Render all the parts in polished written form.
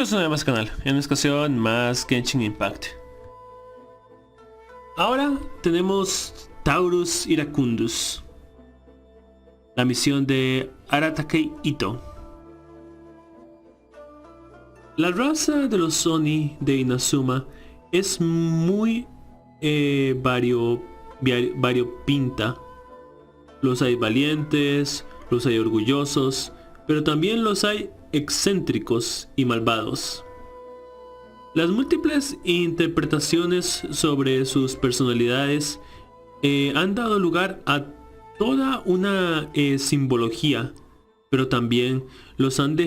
Bienvenidos una vez más al canal, en esta ocasión más Genshin Impact. Ahora tenemos Taurus Iracundus, la misión de Aratake Ito. La raza de los Oni de Inazuma es muy variopinta. Los hay valientes, los hay orgullosos, pero también los hay excéntricos y malvados. Las múltiples interpretaciones sobre sus personalidades han dado lugar a toda una simbología, pero también los han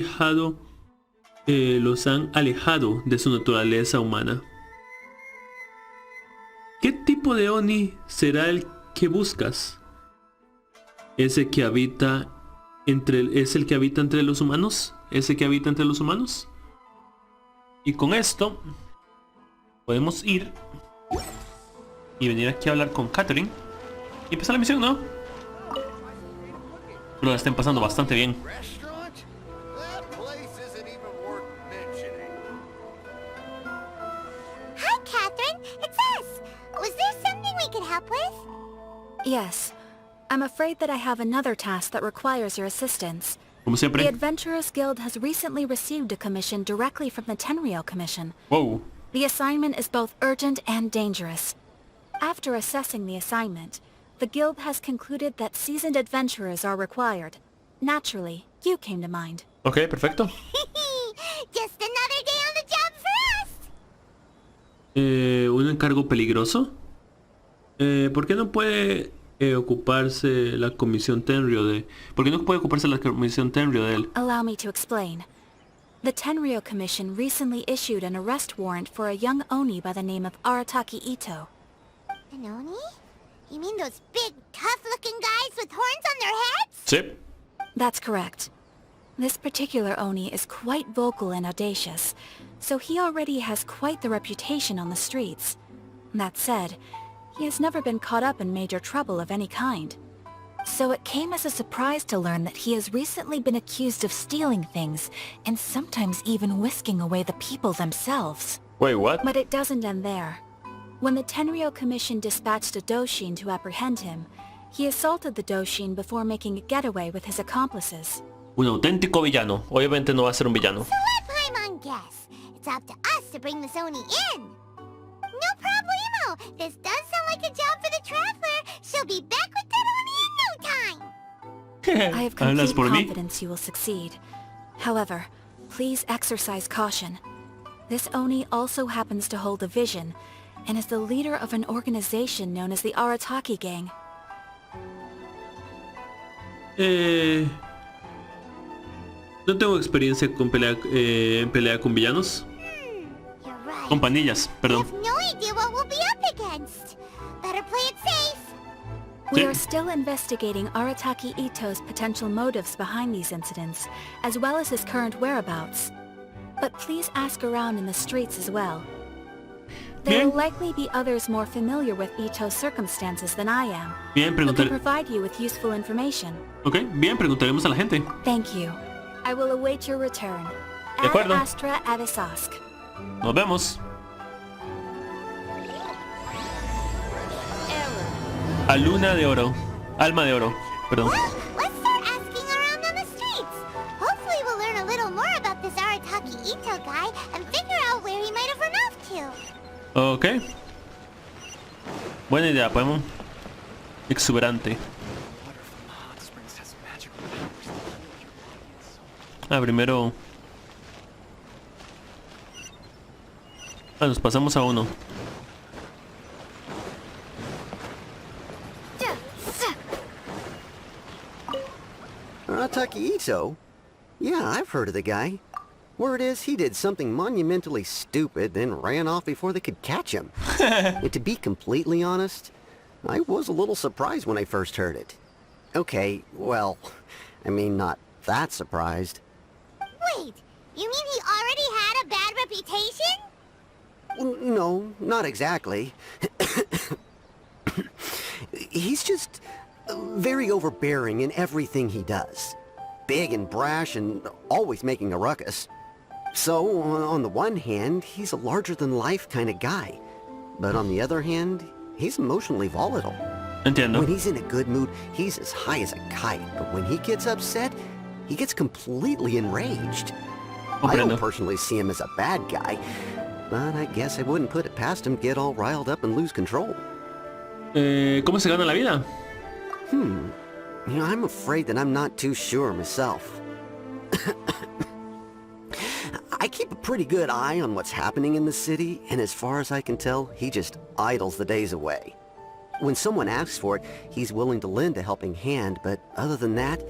alejado de su naturaleza humana. ¿Qué tipo de Oni será el que buscas? ¿Ese que habita ¿Es el que habita entre los humanos? ¿Ese que habita entre los humanos? Y con esto podemos ir y venir aquí a hablar con Catherine y empezar la misión, ¿no? Pero la estén pasando bastante bien. Hi, Catherine. It's us. Was there something we could help with? Yes. I'm afraid that I have another task that requires your assistance. Como siempre. The Adventurers Guild has recently received a commission directly from the Tenryou Commission. Wow. The assignment is both urgent and dangerous. After assessing the assignment, the Guild has concluded that seasoned adventurers are required. Naturally, you came to mind. Ok, perfecto. Just another day on the job for us. Un encargo peligroso. ¿Por qué no puede ocuparse la comisión Tenryou de... ¿Por qué no puede ocuparse la comisión Tenryou de él? Allow me to explain. The Tenryou Commission recently issued an arrest warrant for a young Oni by the name of Aratake Ito. An Oni? You mean those big, tough-looking guys with horns on their heads? Sí. That's correct. This particular Oni is quite vocal and audacious, so he already has quite the reputation on the streets. That said, he has never been caught up in major trouble of any kind. So it came as a surprise to learn that he has recently been accused of stealing things, and sometimes even whisking away the people themselves. Wait, what? But it doesn't end there. When the Tenryou Commission dispatched a Doshin to apprehend him, he assaulted the Doshin before making a getaway with his accomplices. Un auténtico villano. Obviamente no va a ser un villano. So let Paimon guess. It's up to us to bring this Oni in. No problemo. This does sound like a job for the Traveler. She'll be back with that Oni in no time. I have complete confidence you will succeed. However, please exercise caution. This Oni also happens to hold a vision, and is the leader of an organization known as the Aratake Gang. No tengo experiencia con en pelea con villanos. You're right. Con pandillas, perdón. We have no idea what we'll be up against. Better play it safe. We Sí. are still investigating Aratake Ito's potential motives behind these incidents, as well as his current whereabouts. But please ask around in the streets as well. There Bien. will likely be others more familiar with Ito's circumstances than I am, Bien, who can preguntar. provide you with useful information. Ok, bien, preguntaremos a la gente. Thank you. I will await your return. De acuerdo. Ad Astra Avisask. Nos vemos. A Luna de Oro. Alma de Oro, perdón. Well, let's start asking around on the streets. Hopefully we'll learn a little more about this Aratake Ito guy and figure out where he might have run off to. Ok. Buena idea, Paimon. Exuberante. Primero... nos pasamos a uno. Aratake Ito? Yeah, I've heard of the guy. Word is he did something monumentally stupid, then ran off before they could catch him. And to be completely honest, I was a little surprised when I first heard it. Okay, well, I mean, not that surprised. Wait, you mean he already had a bad reputation? No, not exactly. He's just very overbearing in everything he does. Big and brash and always making a ruckus. So, on the one hand, he's a larger-than-life kind of guy. But on the other hand, he's emotionally volatile. Entiendo. When he's in a good mood, he's as high as a kite. But when he gets upset, he gets completely enraged. I don't personally see him as a bad guy, but I guess I wouldn't put it past him to get all riled up and lose control. ¿Cómo se gana la vida? You know, I'm afraid that I'm not too sure myself. I keep a pretty good eye on what's happening in the city, and as far as I can tell, he just idles the days away. When someone asks for it, he's willing to lend a helping hand, but other than that,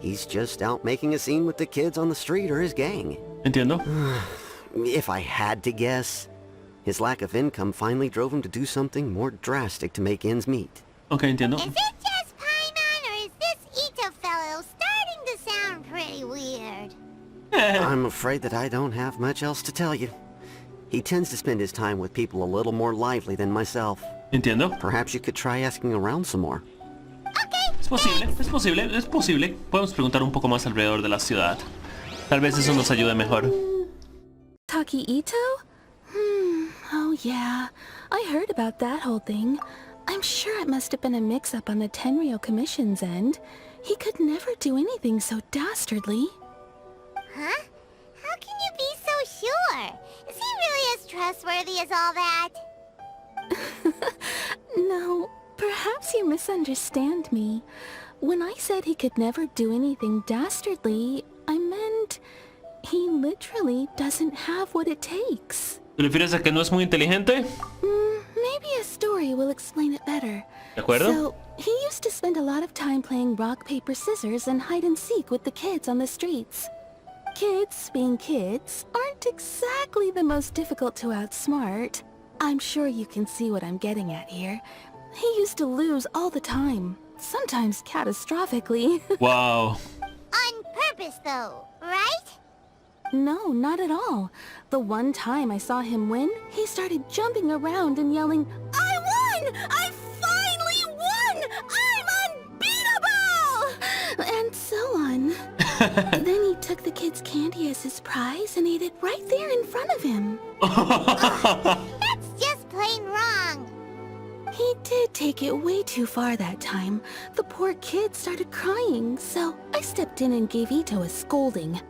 he's just out making a scene with the kids on the street or his gang. Entiendo. If I had to guess, his lack of income finally drove him to do something more drastic to make ends meet. Okay, entiendo. Is it just Paimon, or is this Ito fellow starting to sound pretty weird? I'm afraid that I don't have much else to tell you. He tends to spend his time with people a little more lively than myself. Entiendo. Perhaps you could try asking around some more. Okay. Es posible. Podemos preguntar un poco más alrededor de la ciudad. Tal vez eso nos ayude mejor. Taki Ito? Oh yeah, I heard about that whole thing. I'm sure it must have been a mix-up on the Tenryo Commission's end. He could never do anything so dastardly. Huh? How can you be so sure? Is he really as trustworthy as all that? No, perhaps you misunderstand me. When I said he could never do anything dastardly, I meant he literally doesn't have what it takes. ¿Te refieres a que no es muy inteligente? Maybe a story will explain it better. ¿De acuerdo? So, he used to spend a lot of time playing rock, paper, scissors and hide and seek with the kids on the streets. Kids, being kids, aren't exactly the most difficult to outsmart. I'm sure you can see what I'm getting at here. He used to lose all the time, sometimes catastrophically. Wow. On purpose, though, right? No, not at all. The one time I saw him win, he started jumping around and yelling, "I won! I finally won! I'm unbeatable!" And so on. Then he took the kid's candy as his prize and ate it right there in front of him. That's just plain wrong. He did take it way too far that time. The poor kid started crying, so I stepped in and gave Ito a scolding.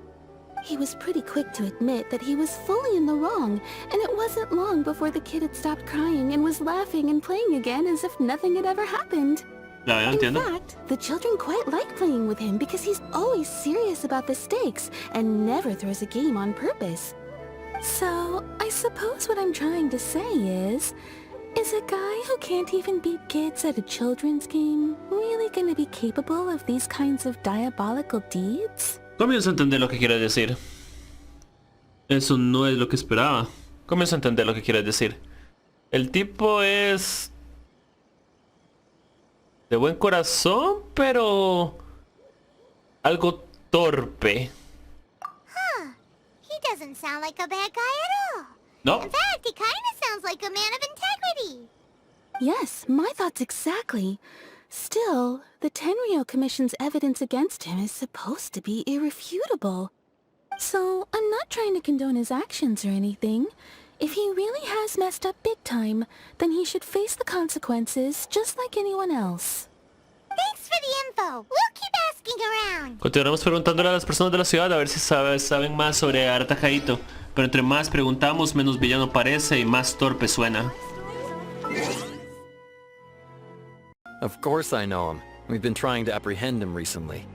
He was pretty quick to admit that he was fully in the wrong, and it wasn't long before the kid had stopped crying and was laughing and playing again as if nothing had ever happened. Ya, In entiendo. fact, the children quite like playing with him because he's always serious about the stakes and never throws a game on purpose. So, I suppose what I'm trying to say is a guy who can't even beat kids at a children's game really gonna be capable of these kinds of diabolical deeds? Comienzo a entender lo que quiere decir. Eso no es lo que esperaba. Comienzo a entender lo que quiere decir. El tipo es de buen corazón, pero algo torpe. He doesn't sound like a bad guy at all. ¿No? In fact, he kind of sounds like a man of integrity. Yes, my thoughts exactly. Still, the Tenryo Commission's evidence against him is supposed to be irrefutable. So, I'm not trying to condone his actions or anything. If he really has messed up big time, then he should face the consequences just like anyone else. Thanks for the info. We'll keep asking around. Continuaremos preguntándole a las personas de la ciudad a ver si saben más sobre Arata Ito. Pero entre más preguntamos, menos villano parece y más torpe suena. Of course I know him. We've been trying to apprehend him recently.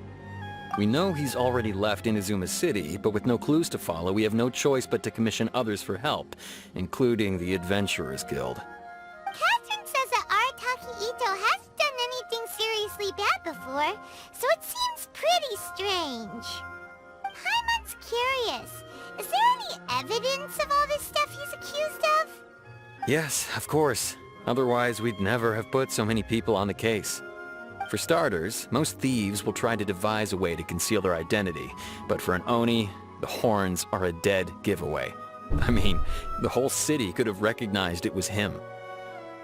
We know he's already left Inazuma City, but with no clues to follow, we have no choice but to commission others for help, including the Adventurers Guild. Catherine says that Arataki Ito hasn't done anything seriously bad before, so it seems pretty strange. Paimon's curious. Is there any evidence of all this stuff he's accused of? Yes, of course. Otherwise, we'd never have put so many people on the case. For starters, most thieves will try to devise a way to conceal their identity, but for an Oni, the horns are a dead giveaway. I mean, the whole city could have recognized it was him.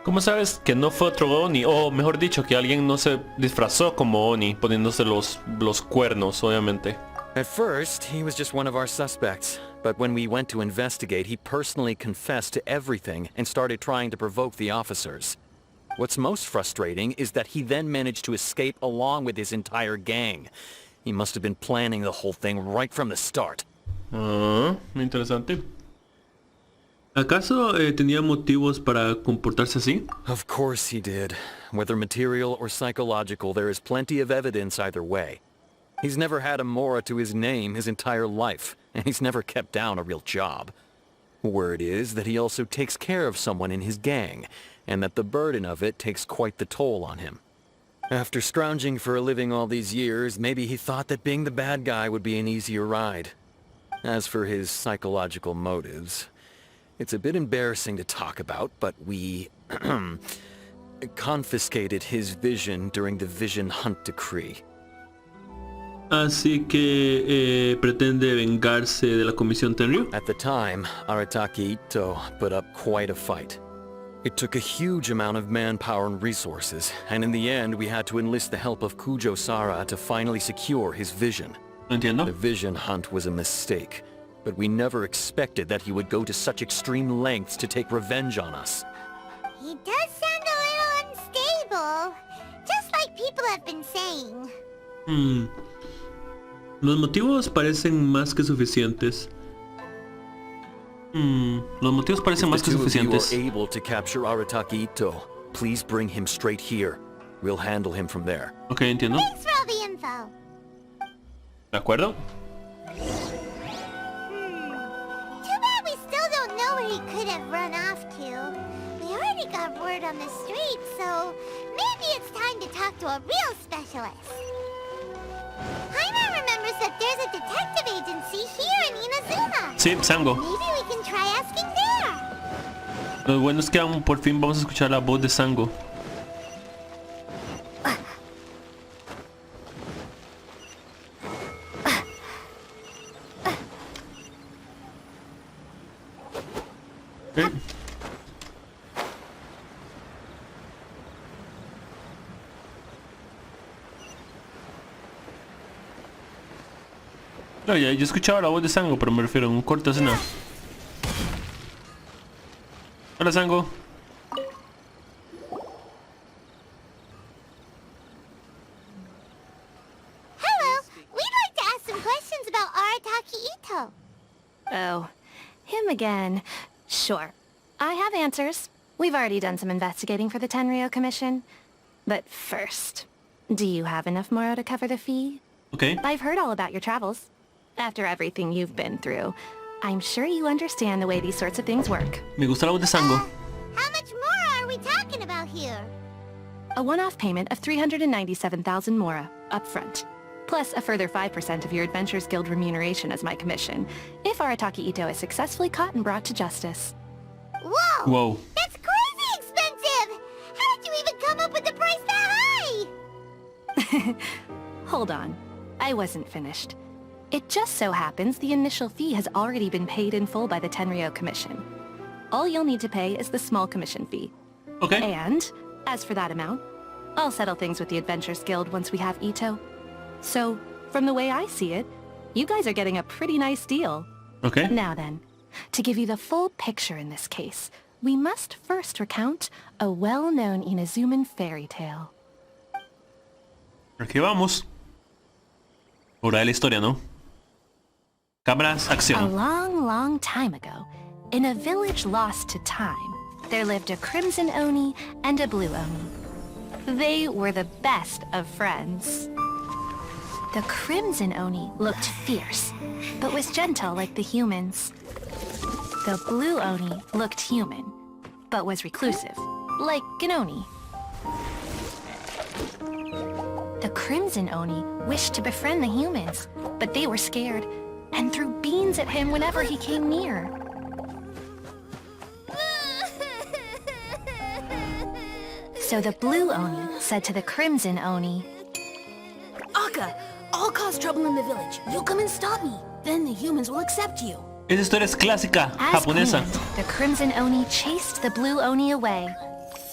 ¿Cómo sabes que no fue otro Oni? O mejor dicho, que alguien no se disfrazó como Oni, poniéndose los cuernos, obviamente. At first, he was just one of our suspects, But when we went to investigate, he personally confessed to everything and started trying to provoke the officers. What's most frustrating is that he then managed to escape along with his entire gang. He must have been planning the whole thing right from the start. Ah, interesante. ¿Acaso tenía motivos para comportarse así? Of course he did. Whether material or psychological, there is plenty of evidence either way. He's never had a Mora to his name his entire life, and he's never kept down a real job. Word is that he also takes care of someone in his gang, and that the burden of it takes quite the toll on him. After scrounging for a living all these years, maybe he thought that being the bad guy would be an easier ride. As for his psychological motives, it's a bit embarrassing to talk about, but we confiscated his vision during the Vision Hunt Decree. Así que pretende vengarse de la Comisión Tenryu. At the time, Arataki Ito put up quite a fight. It took a huge amount of manpower and resources, and in the end we had to enlist the help of Kujo Sara to finally secure his vision. Entiendo. The Vision Hunt was a mistake, but we never expected that he would go to such extreme lengths to take revenge on us. He does sound a little unstable, just like people have been saying. Los motivos parecen más que suficientes. Los motivos parecen más que suficientes. If the two of you are able to capture Arataki Ito, please bring him straight here. We'll handle him from there. Ok, entiendo. Thanks for all the info. ¿De acuerdo? Too bad we still don't know where he could have run off to. We already got word on the street, so maybe it's time to talk to a real specialist. Jaime remembers that there's a detective agency here in Inazuma. Sí, Sango. Maybe we can try asking there. Lo bueno es que por fin vamos a escuchar la voz de Sango. No, ya, yo escuchaba la voz de Sango, pero me refiero a un corto escena. Hola, Sango. Hello, we'd like to ask some questions about Arataki Ito. Oh, him again. Sure. I have answers. We've already done some investigating for the Tenryo Commission. But first, do you have enough Moro to cover the fee? Okay. I've heard all about your travels. After everything you've been through, I'm sure you understand the way these sorts of things work. Me gusta la voz de Sango. How much more are we talking about here? A one-off payment of 397,000 Mora, up front. Plus a further 5% of your Adventurers Guild remuneration as my commission, if Arataki Ito is successfully caught and brought to justice. Whoa! Whoa. That's crazy expensive! How did you even come up with the price that high? Hold on. I wasn't finished. It just so happens the initial fee has already been paid in full by the Tenryo Commission. All you'll need to pay is the small commission fee. Okay. And, as for that amount, I'll settle things with the Adventurers Guild once we have Ito. So, from the way I see it, you guys are getting a pretty nice deal. Okay. Now then, to give you the full picture in this case, we must first recount a well-known Inazuman fairy tale. Aquí vamos. Hora de la historia, ¿no? Cámaras, A acción. long, long time ago, in a village lost to time, there lived a Crimson Oni and a Blue Oni. They were the best of friends. The Crimson Oni looked fierce, but was gentle like the humans. The Blue Oni looked human, but was reclusive, like an Oni. The Crimson Oni wished to befriend the humans, but they were scared and threw beans at him whenever he came near. So the Blue Oni said to the Crimson Oni, Akka, I'll cause trouble in the village. You come and stop me. Then the humans will accept you. Esa historia es clásica, as japonesa. planned, the Crimson Oni chased the Blue Oni away.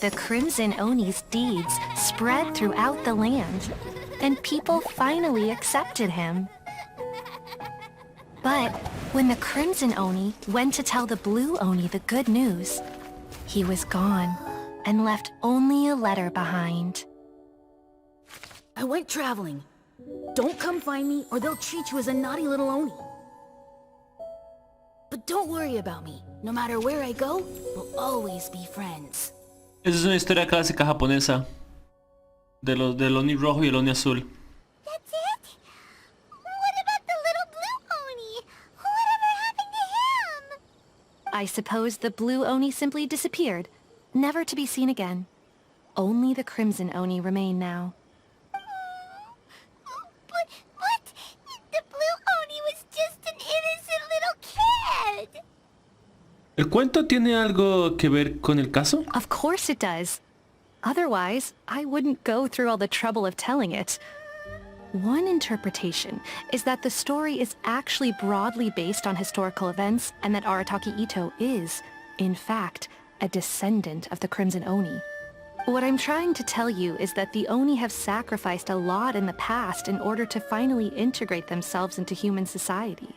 The Crimson Oni's deeds spread throughout the land, and people finally accepted him. But When the Crimson Oni went to tell the Blue Oni the good news, he was gone and left only a letter behind. I went traveling. Don't come find me or they'll treat you as a naughty little Oni. But don't worry about me. No matter where I go, we'll always be friends. Esa es una historia clásica japonesa. Del Oni rojo y el Oni azul. That's it? What about the little blue Oni? Whatever happened to him? I suppose the Blue Oni simply disappeared, never to be seen again. Only the Crimson Oni remain now. But the blue Oni was just an innocent little kid. ¿El cuento tiene algo que ver con el caso? Of course it does. Otherwise, I wouldn't go through all the trouble of telling it. One interpretation is that the story is actually broadly based on historical events and that Arataki Itto is, in fact, a descendant of the Crimson Oni. What I'm trying to tell you is that the Oni have sacrificed a lot in the past in order to finally integrate themselves into human society.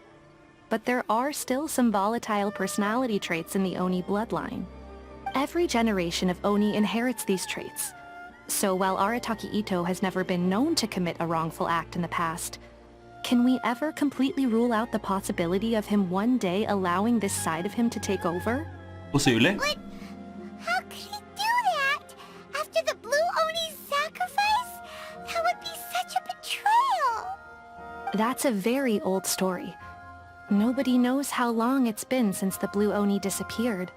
But there are still some volatile personality traits in the Oni bloodline. Every generation of Oni inherits these traits. So while Arataki Itto has never been known to commit a wrongful act in the past, can we ever completely rule out the possibility of him one day allowing this side of him to take over? Posible. But how could he do that? After the blue Oni's sacrifice? That would be such a betrayal. That's a very old story. Nobody knows how long it's been since the Blue Oni disappeared.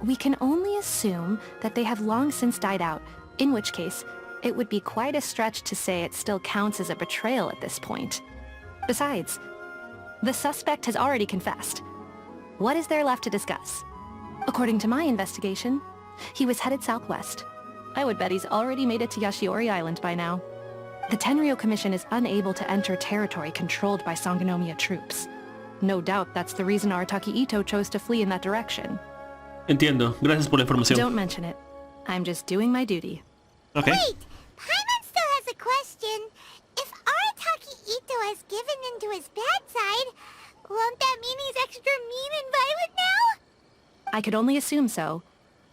We can only assume that they have long since died out, in which case, it would be quite a stretch to say it still counts as a betrayal at this point. Besides, the suspect has already confessed. What is there left to discuss? According to my investigation, he was headed southwest. I would bet he's already made it to Yashiori Island by now. The Tenryo Commission is unable to enter territory controlled by Sangonomiya troops. No doubt that's the reason Arataki Itto chose to flee in that direction. Entiendo. Gracias por la información. Don't mention it. I'm just doing my duty. Okay. Wait, Paimon still has a question. If Arataki Itto has given in to his bad side, won't that mean he's extra mean and violent now? I could only assume so.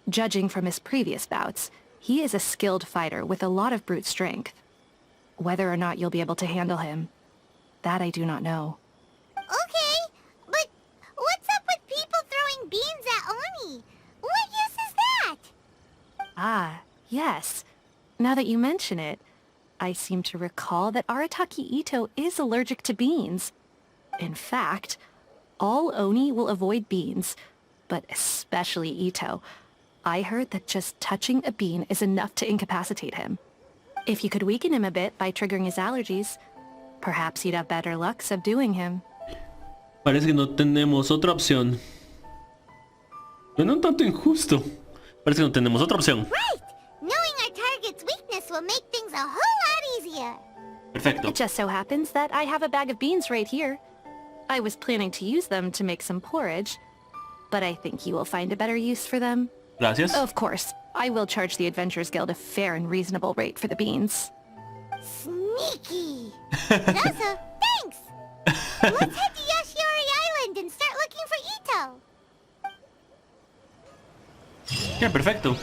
Judging from his previous bouts, he is a skilled fighter with a lot of brute strength. Whether or not you'll be able to handle him, that I do not know. Okay, but what's up with people throwing beans at Oni? What use is that? Ah, yes. Now that you mention it, I seem to recall that Arataki Itto is allergic to beans. In fact, all Oni will avoid beans, but especially Itto. I heard that just touching a bean is enough to incapacitate him. If you could weaken him a bit by triggering his allergies, perhaps you'd have better luck subduing him. Parece que no tenemos otra opción. Bueno, un tanto injusto. Parece que no tenemos otra opción. Right! Knowing our target's weakness will make things a whole lot easier. Perfecto. It just so happens that I have a bag of beans right here. I was planning to use them to make some porridge, but I think you will find a better use for them. Gracias. Of course, I will charge the Adventurers Guild a fair and reasonable rate for the beans. Sneaky! Nasa, thanks! Let's head to Yashiori Island and start looking for Itto. Ya, perfecto.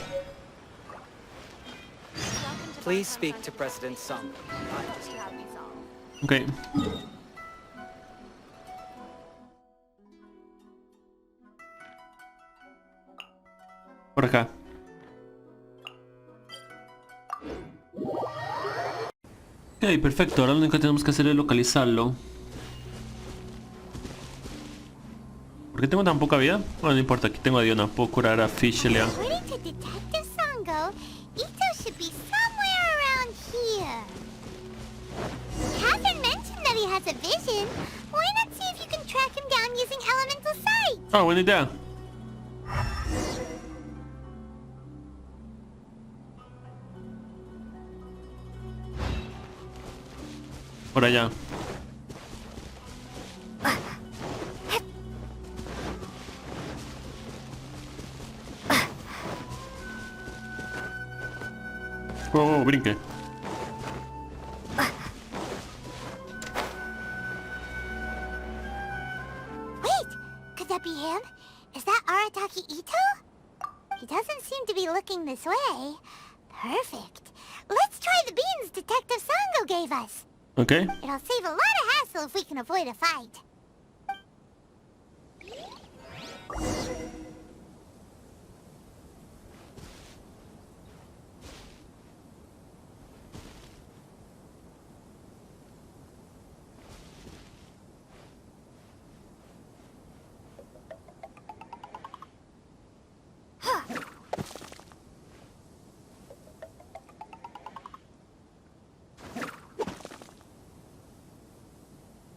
Please speak to President Sung. Ok. Por acá. Ok, perfecto. Ahora lo único que tenemos que hacer es localizarlo. ¿Por qué tengo tan poca vida? Bueno, no importa, aquí tengo a Diona. Puedo curar a Fischelia. According to Detective Sango, Itto should be somewhere around here. Catherine mentioned that he has a vision. Why not see if you can track him down using elemental sight? Ah, buena idea. Por allá. Oh, brinque. this way. Perfect. Let's try the beans Detective Sango gave us. Okay. It'll save a lot of hassle if we can avoid a fight.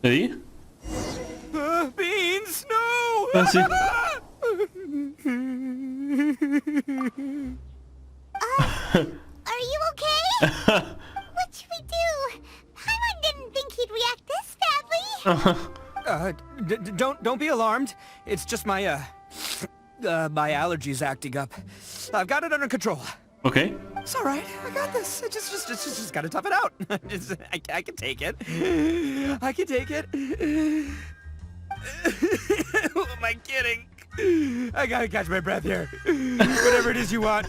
¿Ahí? Beans, no! Ah, sí. Are you okay? What should we do? Paimon didn't think he'd react this badly. Don't be alarmed. It's just my my allergies acting up. I've got it under control. Okay. It's all right. I got this. I just gotta tough it out. I can take it. I can take it. Who am I kidding? I gotta catch my breath here. Whatever it is you want,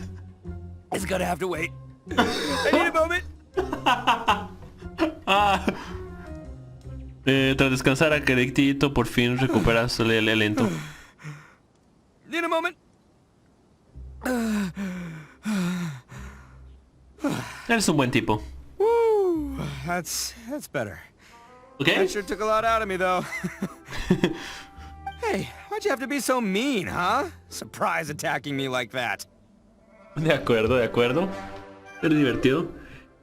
it's gonna have to wait. I need a moment. Tras descansar a Querectito, por fin recupera su aliento. Need a moment. Eres un buen tipo. Woo, that's better. Okay. That sure took a lot out of me, though. Hey, why'd you have to be so mean, huh? Surprise attacking me like that. De acuerdo, de acuerdo. Eres divertido.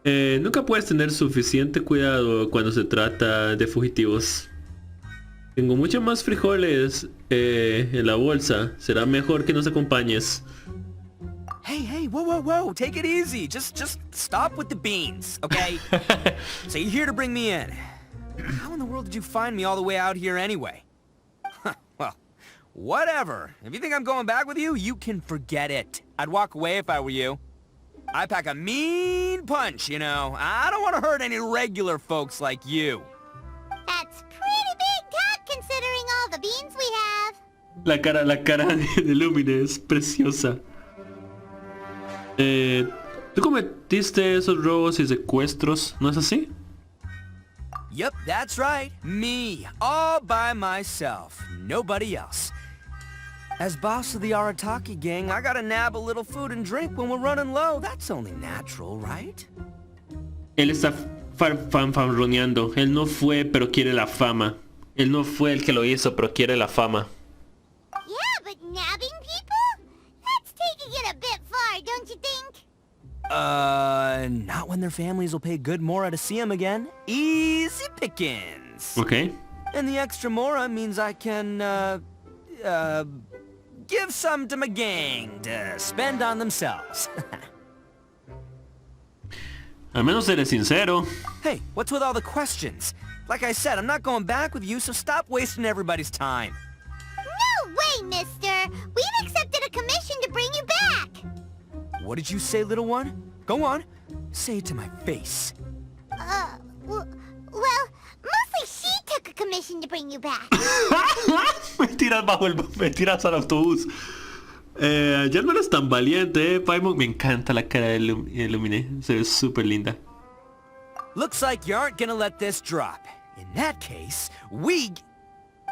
Nunca puedes tener suficiente cuidado cuando se trata de fugitivos. Tengo muchos más frijoles en la bolsa. Será mejor que nos acompañes. Hey, whoa, take it easy. Just stop with the beans, okay? So you're here to bring me in. How in the world did you find me all the way out here anyway? Well, whatever. If you think I'm going back with you, you can forget it. I'd walk away if I were you. I pack a mean punch, you know. I don't want to hurt any regular folks like you. That's pretty big talk considering all the beans we have. La cara de Lumine es preciosa. Tú cometiste esos robos y secuestros, ¿no es así? Yep, that's right. Me, all by myself. Nobody else. As boss of the Arataki gang, I gotta nab a little food and drink when we're running low. That's only natural, right? Él está fanfarroneando. Él no fue, pero quiere la fama. Él no fue el que lo hizo, pero quiere la fama. Yeah, but nabbing people? That's taking it a bit far, don't you think? Not when their families will pay good mora to see them again. Easy pickings. Okay. And the extra mora means I can, give some to my gang to spend on themselves. Al menos eres sincero. Hey, what's with all the questions? Like I said, I'm not going back with you, so stop wasting everybody's time. No way, mister! We've accepted a commission to bring you back! What did you say, little one? Go on. Say it to my face. Well, mostly she took a commission to bring you back. Me tiras al autobús. Ya no eres tan valiente, Paimon. Me encanta la cara de Lumine. Se ve súper linda. Looks like you aren't gonna let this drop. In that case, we...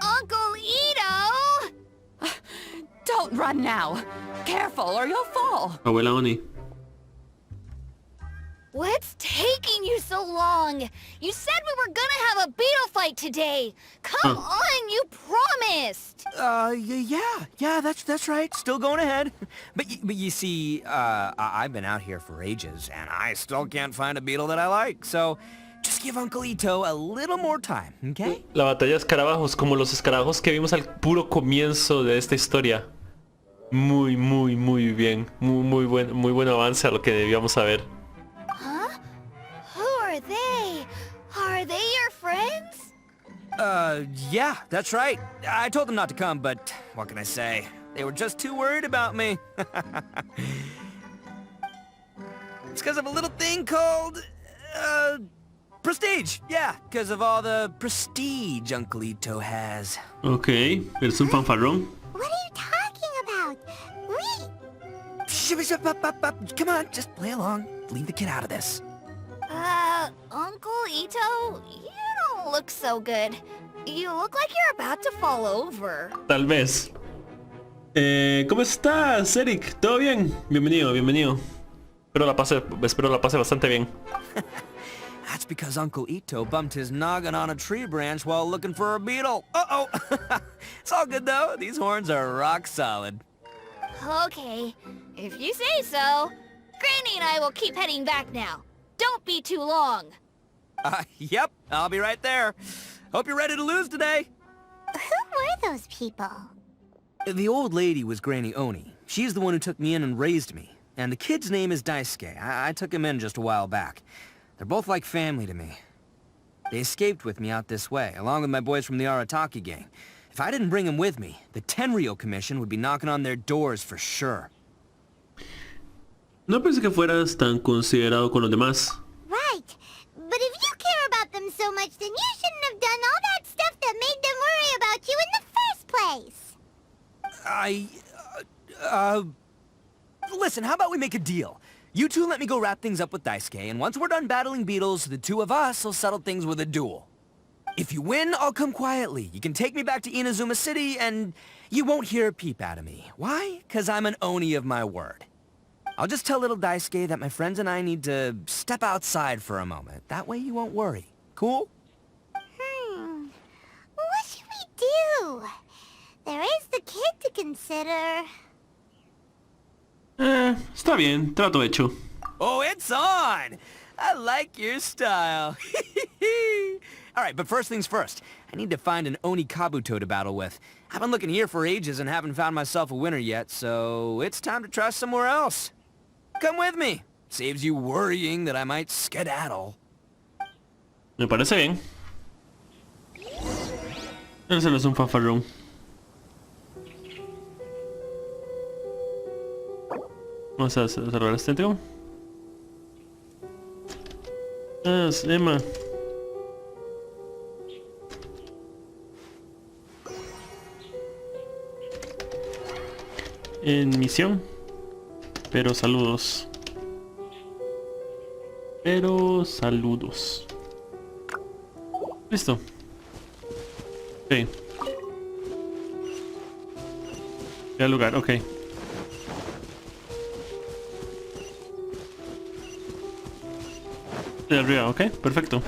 Uncle Ito! Don't run now. Careful or you'll fall. Abuela Oni. What's taking you so long? You said we were gonna have a beetle fight today. Come on, you promised. Yeah, that's right. Still going ahead. But you see, I've been out here for ages, and I still can't find a beetle that I like, so just give Uncle Ito a little more time, okay? La batalla de escarabajos, como los escarabajos que vimos al puro comienzo de esta historia. Muy bien. Muy buen avance a lo que debíamos saber. Huh? Who are they? Are they your friends? Yeah, that's right. I told them not to come, but what can I say? They were just too worried about me. It's because of a little thing called, prestige. Yeah, because of all the prestige Uncle Ito has. Ok, eres un fanfarrón. What are you talking about? We... Come on, just play along. Leave the kid out of this. Uncle Ito, you don't look so good. You look like you're about to fall over. Tal vez. ¿Cómo estás, Eric? ¿Todo bien? Bienvenido, bienvenido. Espero la pase bastante bien. That's because Uncle Ito bumped his noggin on a tree branch while looking for a beetle. Uh-oh. It's all good, though. These horns are rock solid. Okay, if you say so. Granny and I will keep heading back now. Don't be too long. Yep, I'll be right there. Hope you're ready to lose today. Who were those people? The old lady was Granny Oni. She's the one who took me in and raised me. And the kid's name is Daisuke. I took him in just a while back. They're both like family to me. They escaped with me out this way, along with my boys from the Arataki gang. If I didn't bring them with me, the Tenryou Commission would be knocking on their doors for sure. No pensé que fueras tan considerado con los demás. Right. But if you care about them so much, then you shouldn't have done all that stuff that made them worry about you in the first place. Listen, how about we make a deal? You two let me go wrap things up with Daisuke, and once we're done battling beetles, the two of us will settle things with a duel. If you win, I'll come quietly. You can take me back to Inazuma City, and you won't hear a peep out of me. Why? 'Cause I'm an Oni of my word. I'll just tell little Daisuke that my friends and I need to step outside for a moment. That way you won't worry. Cool? What should we do? There is the kid to consider. Está bien, trato hecho. Oh, it's on! I like your style. Alright, but first things first. I need to find an Oni Kabuto to battle with. I've been looking here for ages and haven't found myself a winner yet, so it's time to try somewhere else. Come with me. Saves you worrying that I might skedaddle. Me parece bien. Él se no es un fanfarrón. Vamos a cerrar este tío. Es Emma. En misión. Pero saludos. Listo. Ok. Ya lugar, ok. De arriba, ok, perfecto.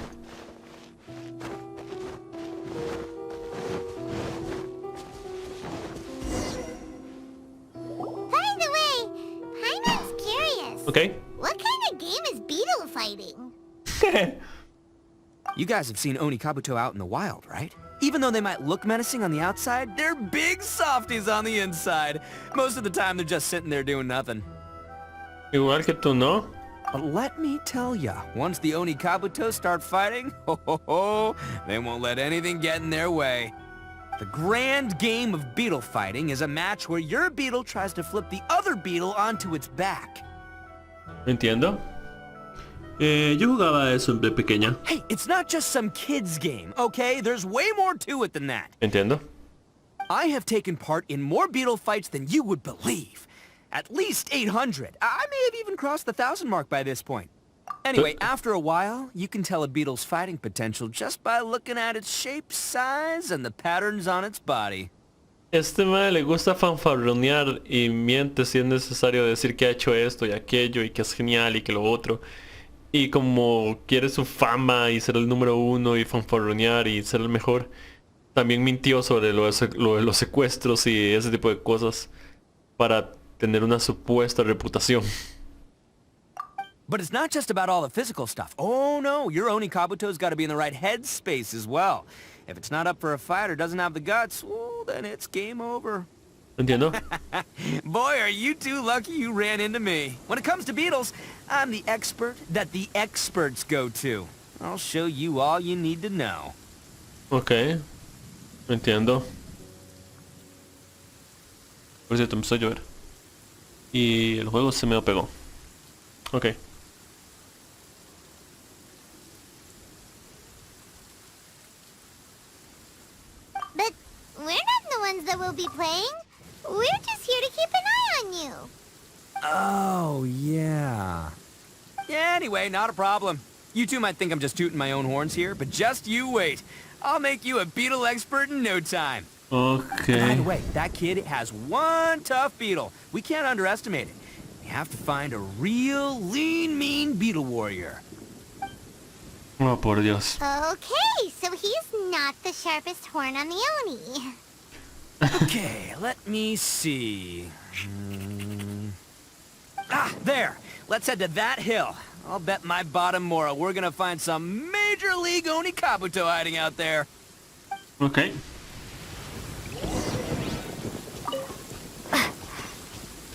By the way, Paimon's curious. Ok. What kind of game is beetle fighting? You guys have seen Oni Kabuto out in the wild, right? Even though they might look menacing on the outside, they're big softies on the inside. Most of the time, they're just sitting there doing nothing. Igual que tú, ¿no? But let me tell ya, once the Oni Kabuto start fighting, they won't let anything get in their way. The grand game of beetle fighting is a match where your beetle tries to flip the other beetle onto its back. Entiendo. Yo jugaba eso de pequeña. Hey, it's not just some kid's game, okay? There's way more to it than that. Entiendo. I have taken part in more beetle fights than you would believe. At least 800. I may have even crossed the 1,000 mark by this point. Anyway, after a while, you can tell a beetle's fighting potential just by looking at its shape, size, and the patterns on its body. Este mae le gusta fanfarronear y miente si es necesario decir que ha hecho esto y aquello y que es genial y que lo otro. Y como quiere su fama y ser el número uno y fanfarronear y ser el mejor, también mintió sobre lo de los secuestros y ese tipo de cosas para tener una supuesta reputación. But it's not just about all the physical stuff. Oh no, your Oni Kabuto's got to be in the right headspace as well. If it's not up for a fight or doesn't have the guts, well, then it's game over. Entiendo. Boy, are you two lucky you ran into me. When it comes to beetles, I'm the expert that the experts go to. I'll show you all you need to know. Ok. Entiendo. Por cierto, empezó a llover. Y el juego se me pegó. Ok. But we're not the ones that will be playing. We're just here to keep an eye on you. Anyway, not a problem. You two might think I'm just tooting my own horns here, but just you wait. I'll make you a beetle expert in no time. Ok. By the way, that kid has one tough beetle. We can't underestimate it. We have to find a real lean, mean beetle warrior. Oh, por Dios. Okay, so he's not the sharpest horn on the Oni. Okay, let me see. There. Let's head to that hill. I'll bet my bottom Mora we're gonna find some Major League Oni Kabuto hiding out there. Ok.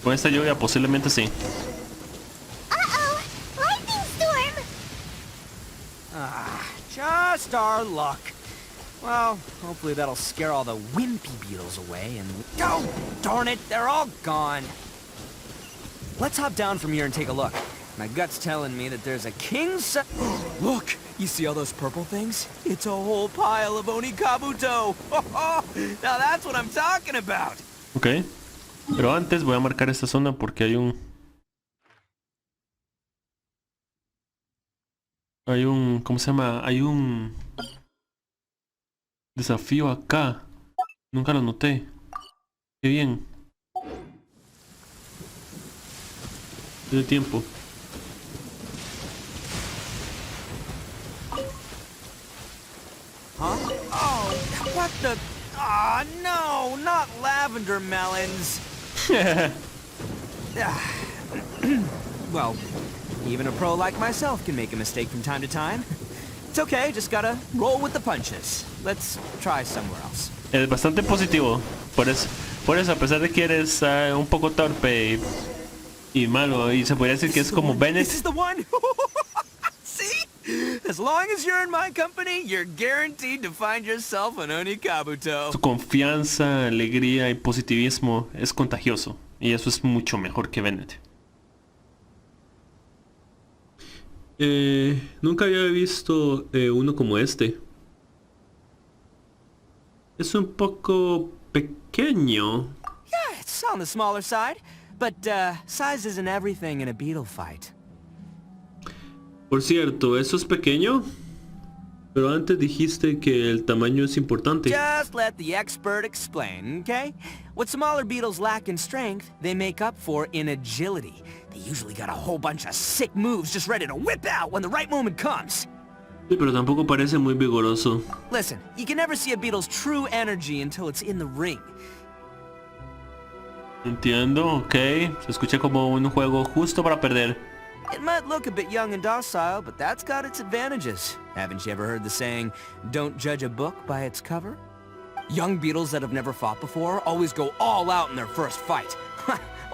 Con esta lluvia posiblemente sí. Uh-oh! Lightning storm! Just our luck. Well, hopefully that'll scare all the wimpy beetles away and... Oh, darn it, they're all gone. Let's hop down from here and take a look. My gut's telling me that there's a king's... Look, you see all those purple things? It's a whole pile of Oni Kabuto. Now that's what I'm talking about. Ok. Pero antes voy a marcar esta zona porque hay un... ¿Cómo se llama? Hay un... desafío acá. Nunca lo noté. Qué bien. Tiene tiempo. Huh? Oh, what the... Ah, no, not lavender melons. Well, even a pro like myself can make a mistake from time to time. It's okay, just gotta roll with the punches. Let's try somewhere else. Es bastante positivo. Por eso a pesar de que eres un poco torpe y malo, y se podría decir que es como Bennett. This is the one. See? As long as you're in my company, you're guaranteed to find yourself an Oni Kabuto. Su confianza, alegría y positivismo es contagioso. Y eso es mucho mejor que Bennett. Nunca había visto uno como este. Es un poco pequeño. Yeah, it's on the smaller side, but size isn't everything in a beetle fight. Por cierto, ¿eso es pequeño? Pero antes dijiste que el tamaño es importante. Just let the expert explain, okay? What smaller beetles lack in strength, they make up for in agility. They usually got a whole bunch of sick moves just ready to whip out when the right moment comes. Sí, pero tampoco parece muy vigoroso. Listen, you can never see a beetle's true energy until it's in the ring. Entiendo, ok. Se escucha como un juego justo para perder. It might look a bit young and docile, but that's got its advantages. Haven't you ever heard the saying, don't judge a book by its cover? Young beetles that have never fought before always go all out in their first fight.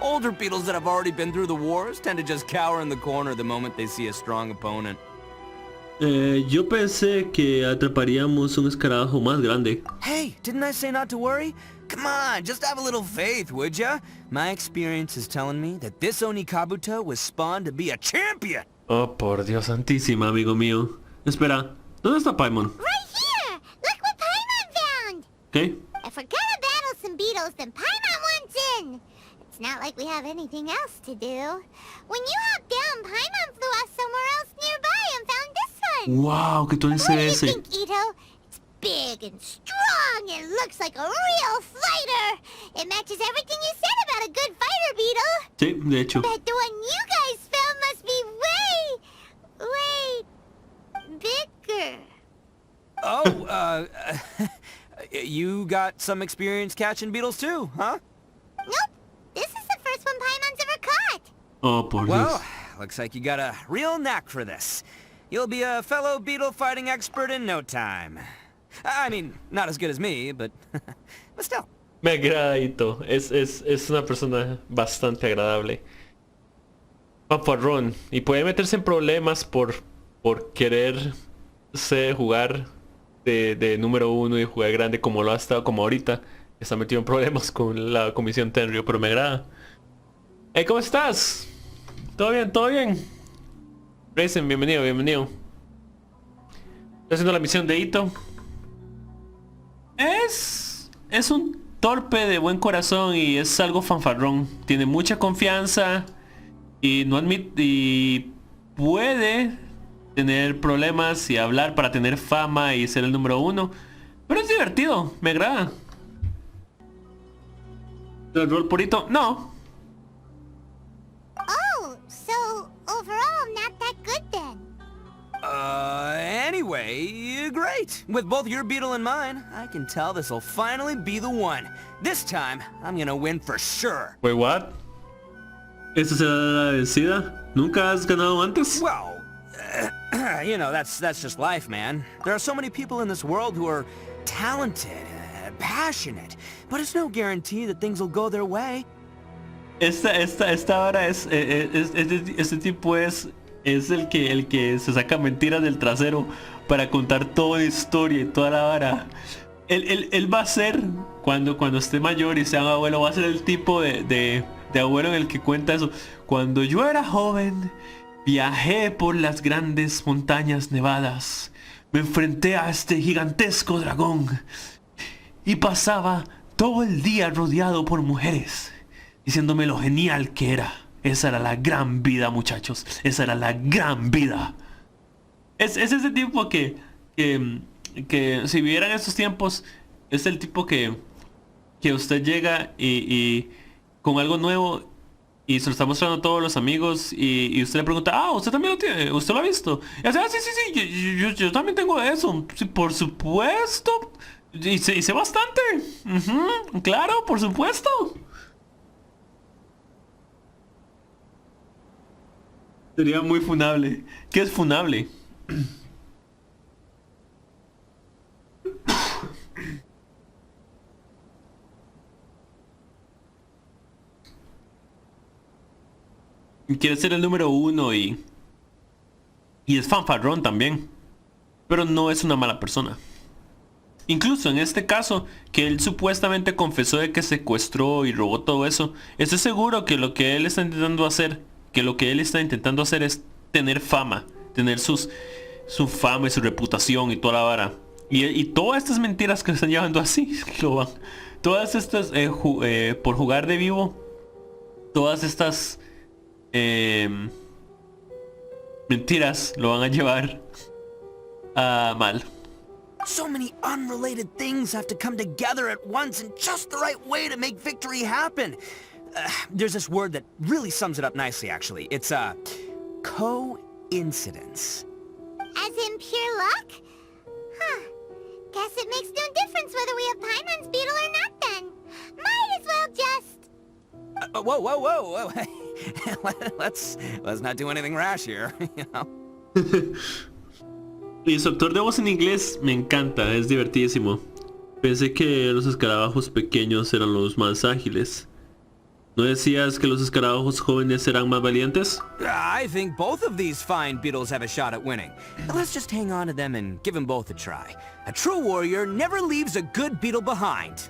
Older beetles that have already been through the wars tend to just cower in the corner the moment they see a strong opponent. Yo pensé que atraparíamos un escarabajo más grande. Hey, didn't I say not to worry? Come on, just have a little faith, would ya? My experience is telling me that this Oni Kabuto was spawned to be a champion. Oh, por Dios santísima, amigo mío. Espera, ¿dónde está Paimon? Right here! Look what Paimon found! ¿Qué? If we're gonna battle some beetles, then Paimon wants in! It's not like we have anything else to do. When you hopped down, Paimon flew off somewhere else nearby and found this one! Wow, ¿qué tú What do you ese? think, Ito? It's big and strong and looks like a real fighter! It matches everything you said about a good fighter, Beetle! Sí, de hecho. Bet the one you guys found must be way bigger. Oh, you got some experience catching beetles too, huh? Nope. This is the first one Paimon's ever caught. Oh, por Well, Dios. looks like you got a real knack for this. You'll be a fellow beetle fighting expert in no time. I mean, not as good as me, but still. Me agrada Ito. Es una persona bastante agradable. Paparrón. Y puede meterse en problemas por quererse jugar de número uno y jugar grande como lo ha estado, como ahorita. Está metido en problemas con la comisión Tenryu, pero me agrada. Hey, ¿cómo estás? ¿Todo bien? ¿Todo bien? Racing, bienvenido, bienvenido. Estoy haciendo la misión de Ito. Es un torpe de buen corazón y es algo fanfarrón. Tiene mucha confianza y no admite y puede tener problemas y hablar para tener fama y ser el número uno. Pero es divertido, me agrada. ¿El rol purito? No. Oh, so overall not that good then. Anyway, great. With both your beetle and mine, I can tell this'll finally be the one. This time, I'm gonna win for sure. Wait, what? ¿Esta será la vencida? ¿Nunca has ganado antes? Well, you know, that's just life, man. There are so many people in this world who are talented, passionate, but it's no guarantee that things will go their way. Esta hora este tipo es el que se saca mentiras del trasero para contar toda la historia y toda la vara. Él va a ser, cuando esté mayor y sea abuelo, va a ser el tipo de abuelo en el que cuenta eso. Cuando yo era joven, viajé por las grandes montañas nevadas. Me enfrenté a este gigantesco dragón. Y pasaba todo el día rodeado por mujeres, diciéndome lo genial que era. Esa era la gran vida, muchachos. Esa era la gran vida. Es ese tipo que si vivieran estos tiempos, es el tipo que usted llega y con algo nuevo y se lo está mostrando a todos los amigos y usted le pregunta, usted también lo tiene, usted lo ha visto. Y hace, sí, yo también tengo eso. Sí, por supuesto. Y sé bastante. Claro, por supuesto. Sería muy funable. ¿Qué es funable? Quiere ser el número uno y es fanfarrón también. Pero no es una mala persona. Incluso en este caso, que él supuestamente confesó de que secuestró y robó todo eso, estoy seguro que lo que él está intentando hacer, es tener fama, tener su fama y su reputación y toda la vara. Y todas estas mentiras que están llevando así, lo van. Todas estas, por jugar de vivo, todas estas mentiras lo van a llevar a mal. So many unrelated things have to come together at once in just the right way to make victory happen. There's this word that really sums it up nicely, actually. It's coincidence. As in pure luck? Huh. Guess it makes no difference whether we have Paimon's beetle or not then. Might as well just... Whoa. Let's not do anything rash here, you know? Y su actor de voz en inglés me encanta, es divertidísimo. Pensé que los escarabajos pequeños eran los más ágiles. ¿No decías que los escarabajos jóvenes eran más valientes? I think both of these fine beetles have a shot at winning. Let's just hang on to them and give them both a try. A true warrior never leaves a good beetle behind.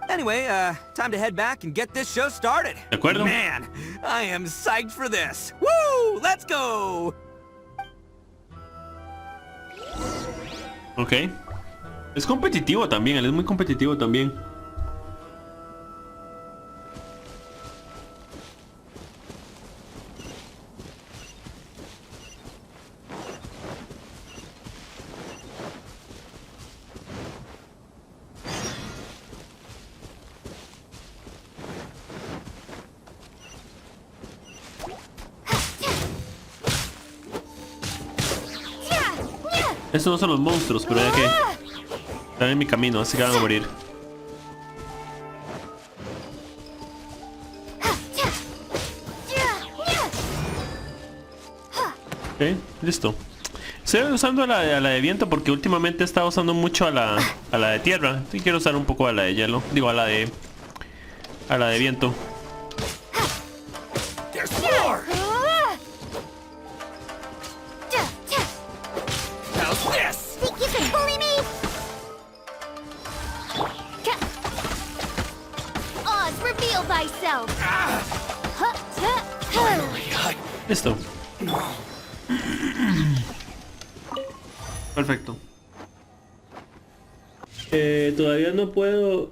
Anyway, time to head back and get this show started. De acuerdo. Man, I am psyched for this. Woo! Let's go! Ok. Es competitivo también, él es muy competitivo también. Estos no son los monstruos, pero ya que están en mi camino, así que van a morir. Ok, listo. Estoy usando a la de viento porque últimamente he estado usando mucho a la de tierra. Sí, quiero usar un poco a la de hielo. Digo, a la de viento. Listo. Perfecto. Todavía no puedo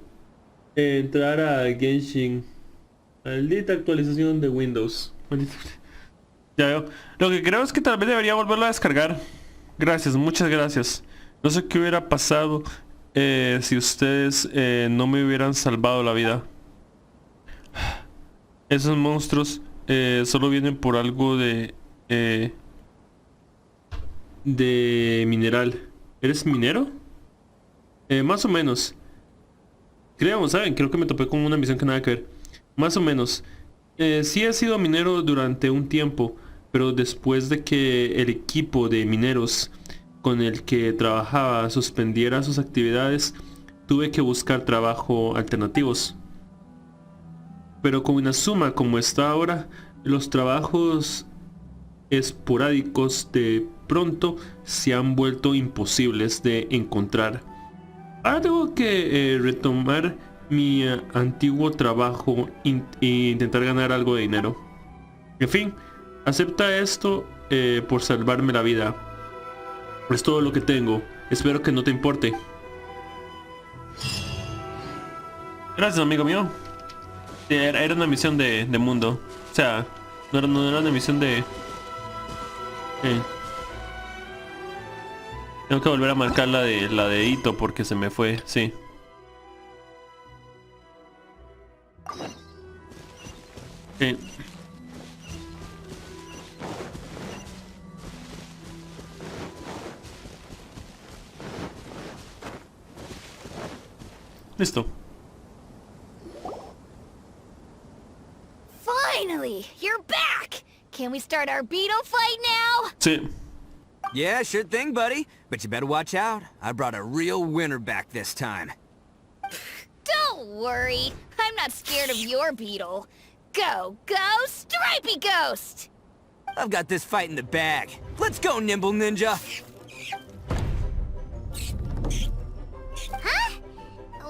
entrar a Genshin. Maldita actualización de Windows. Ya veo. Lo que creo es que tal vez debería volverlo a descargar. Gracias, muchas gracias. No sé qué hubiera pasado si ustedes no me hubieran salvado la vida. Esos monstruos solo vienen por algo de mineral. ¿Eres minero? Más o menos. Creo, ¿saben? Creo que me topé con una misión que nada que ver. Más o menos. Sí he sido minero durante un tiempo, pero después de que el equipo de mineros con el que trabajaba suspendiera sus actividades, tuve que buscar trabajo alternativos. Pero con una suma como está ahora, los trabajos esporádicos de pronto se han vuelto imposibles de encontrar. Ahora tengo que retomar mi antiguo trabajo e intentar ganar algo de dinero. En fin, acepta esto por salvarme la vida. Es todo lo que tengo. Espero que no te importe. Gracias, amigo mío. Era una misión de mundo. O sea, no era una misión de... Tengo que volver a marcar la de Ito porque se me fue, sí. Listo. Finally, you're back! Can we start our beetle fight now? Sí. Yeah, sure thing, buddy. But you better watch out. I brought a real winner back this time. Don't worry. I'm not scared of your beetle. Go, Stripey Ghost! I've got this fight in the bag. Let's go, Nimble Ninja. Huh?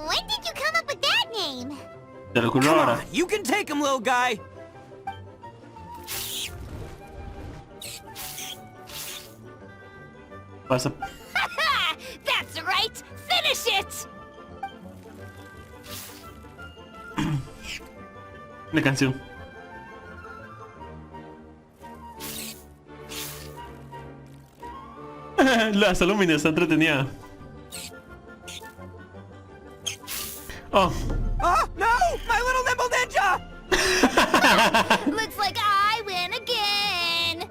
When did you come up with that name? Te lo ocurrió Come ahora. on, you can take him, little guy. Pasa. That's right! Finish it! La canción. Las alumnas está entretenida. Oh. Oh, no! My little Nimble Ninja! Looks like I win again!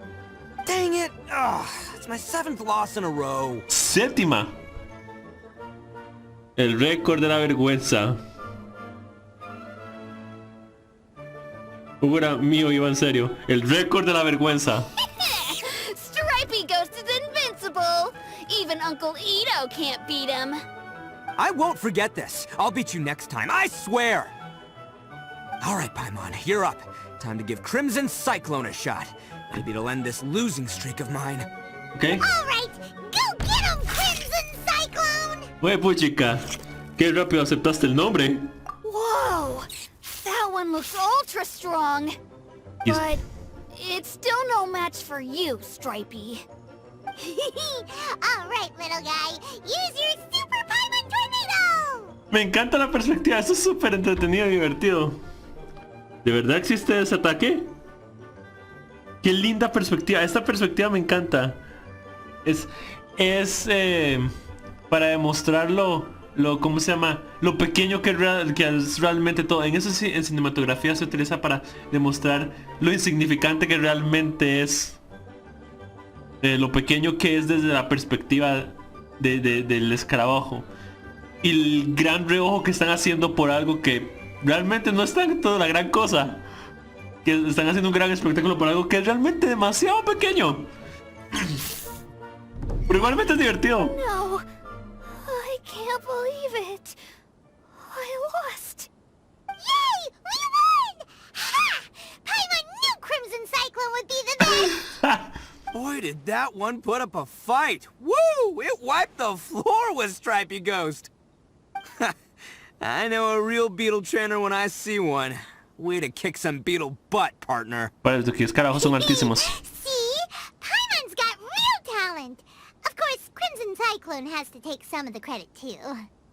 Dang it! Ugh, it's my 7th loss in a row. Séptima. El récord de la vergüenza. Ahora mío iba en serio. El récord de la vergüenza. Stripey Ghost is invincible! Even Uncle Ito can't beat him. I won't forget this. I'll beat you next time, I swear! Alright, Paimon, you're up. Time to give Crimson Cyclone a shot. Maybe it'll end this losing streak of mine. Ok. Alright, go get him, Crimson Cyclone! Oye, puchica. Qué rápido aceptaste el nombre. Whoa! That one looks ultra strong. Yes. But it's still no match for you, Stripey. Alright, little guy, use your Super Paimon Tornado! Me encanta la perspectiva. Esto es súper entretenido y divertido. ¿De verdad existe ese ataque? Qué linda perspectiva. Esta perspectiva me encanta. Es para demostrarlo ¿cómo se llama? Lo pequeño que es realmente todo. En eso sí, en cinematografía se utiliza para demostrar lo insignificante que realmente es. Lo pequeño que es desde la perspectiva del escarabajo. Y el gran reojo que están haciendo por algo que realmente no está en toda la gran cosa. Que están haciendo un gran espectáculo por algo que es realmente demasiado pequeño. Pero igualmente es divertido. No, I can't believe it. I lost. Yay! We won! Ha! Paimon knew Crimson Cyclone would be the best! Boy, did that one put up a fight! Woo! It wiped the floor with Stripey Ghost! I know a real beetle trainer when I see one. Way to kick some beetle butt, partner. Para los que escarabajos son altísimos. See? Paimon's got real talent! Of course, Crimson Cyclone has to take some of the credit too.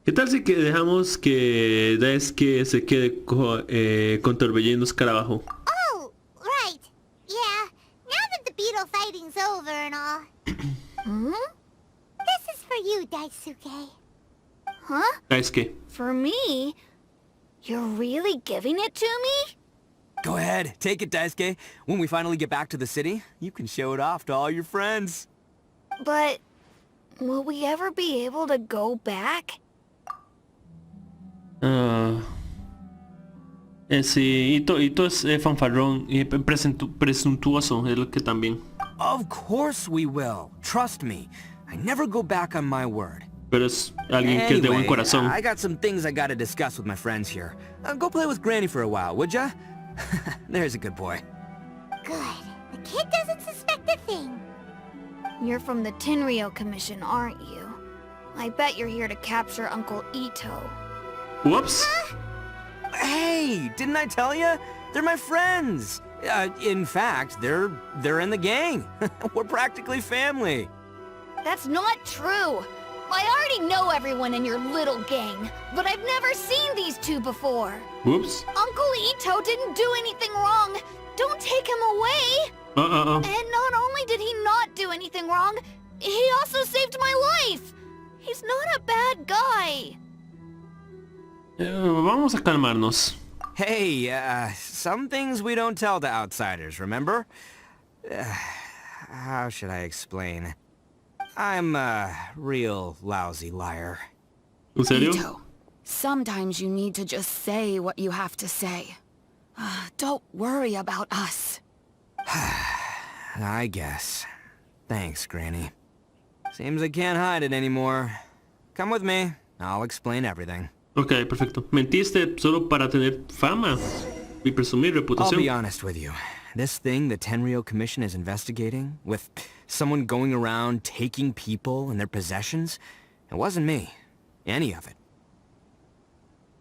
¿Qué tal si que dejamos que que se quede con Torbellino Escarabajo? Oh, right. Yeah. Now the fighting's over and all. Hmm? This is for you, Daisuke. Huh? Daisuke. For me? You're really giving it to me? Go ahead, take it, Daisuke. When we finally get back to the city, you can show it off to all your friends. But will we ever be able to go back? Sí, Ito es fanfarrón y presuntuoso, es lo que también. Of course we will. Trust me. I never go back on my word. Pero es alguien que es de buen corazón. I got some things I gotta discuss with my friends here. Go play with Granny for a while, would ya? There's a good boy. Good. The kid doesn't suspect a thing. You're from the Tenryou Commission, aren't you? I bet you're here to capture Uncle Ito. Whoops. Hey, didn't I tell you? They're my friends. In fact, they're in the gang. We're practically family. That's not true. I already know everyone in your little gang, but I've never seen these two before. Whoops. Uncle Ito didn't do anything wrong. Don't take him away. And not only did he not do anything wrong, he also saved my life. He's not a bad guy. Vamos a calmarnos. Hey, some things we don't tell to outsiders, remember? How should I explain? I'm a real lousy liar. ¿En serio? Ito, sometimes you need to just say what you have to say. Don't worry about us. I guess. Thanks, Granny. Seems I can't hide it anymore. Come with me. I'll explain everything. Ok, perfecto. Mentiste solo para tener fama y presumir I'll reputación. be honest with you. This thing the Tenryou Commission is investigating, with someone going around taking people and their possessions, it wasn't me. Any of it.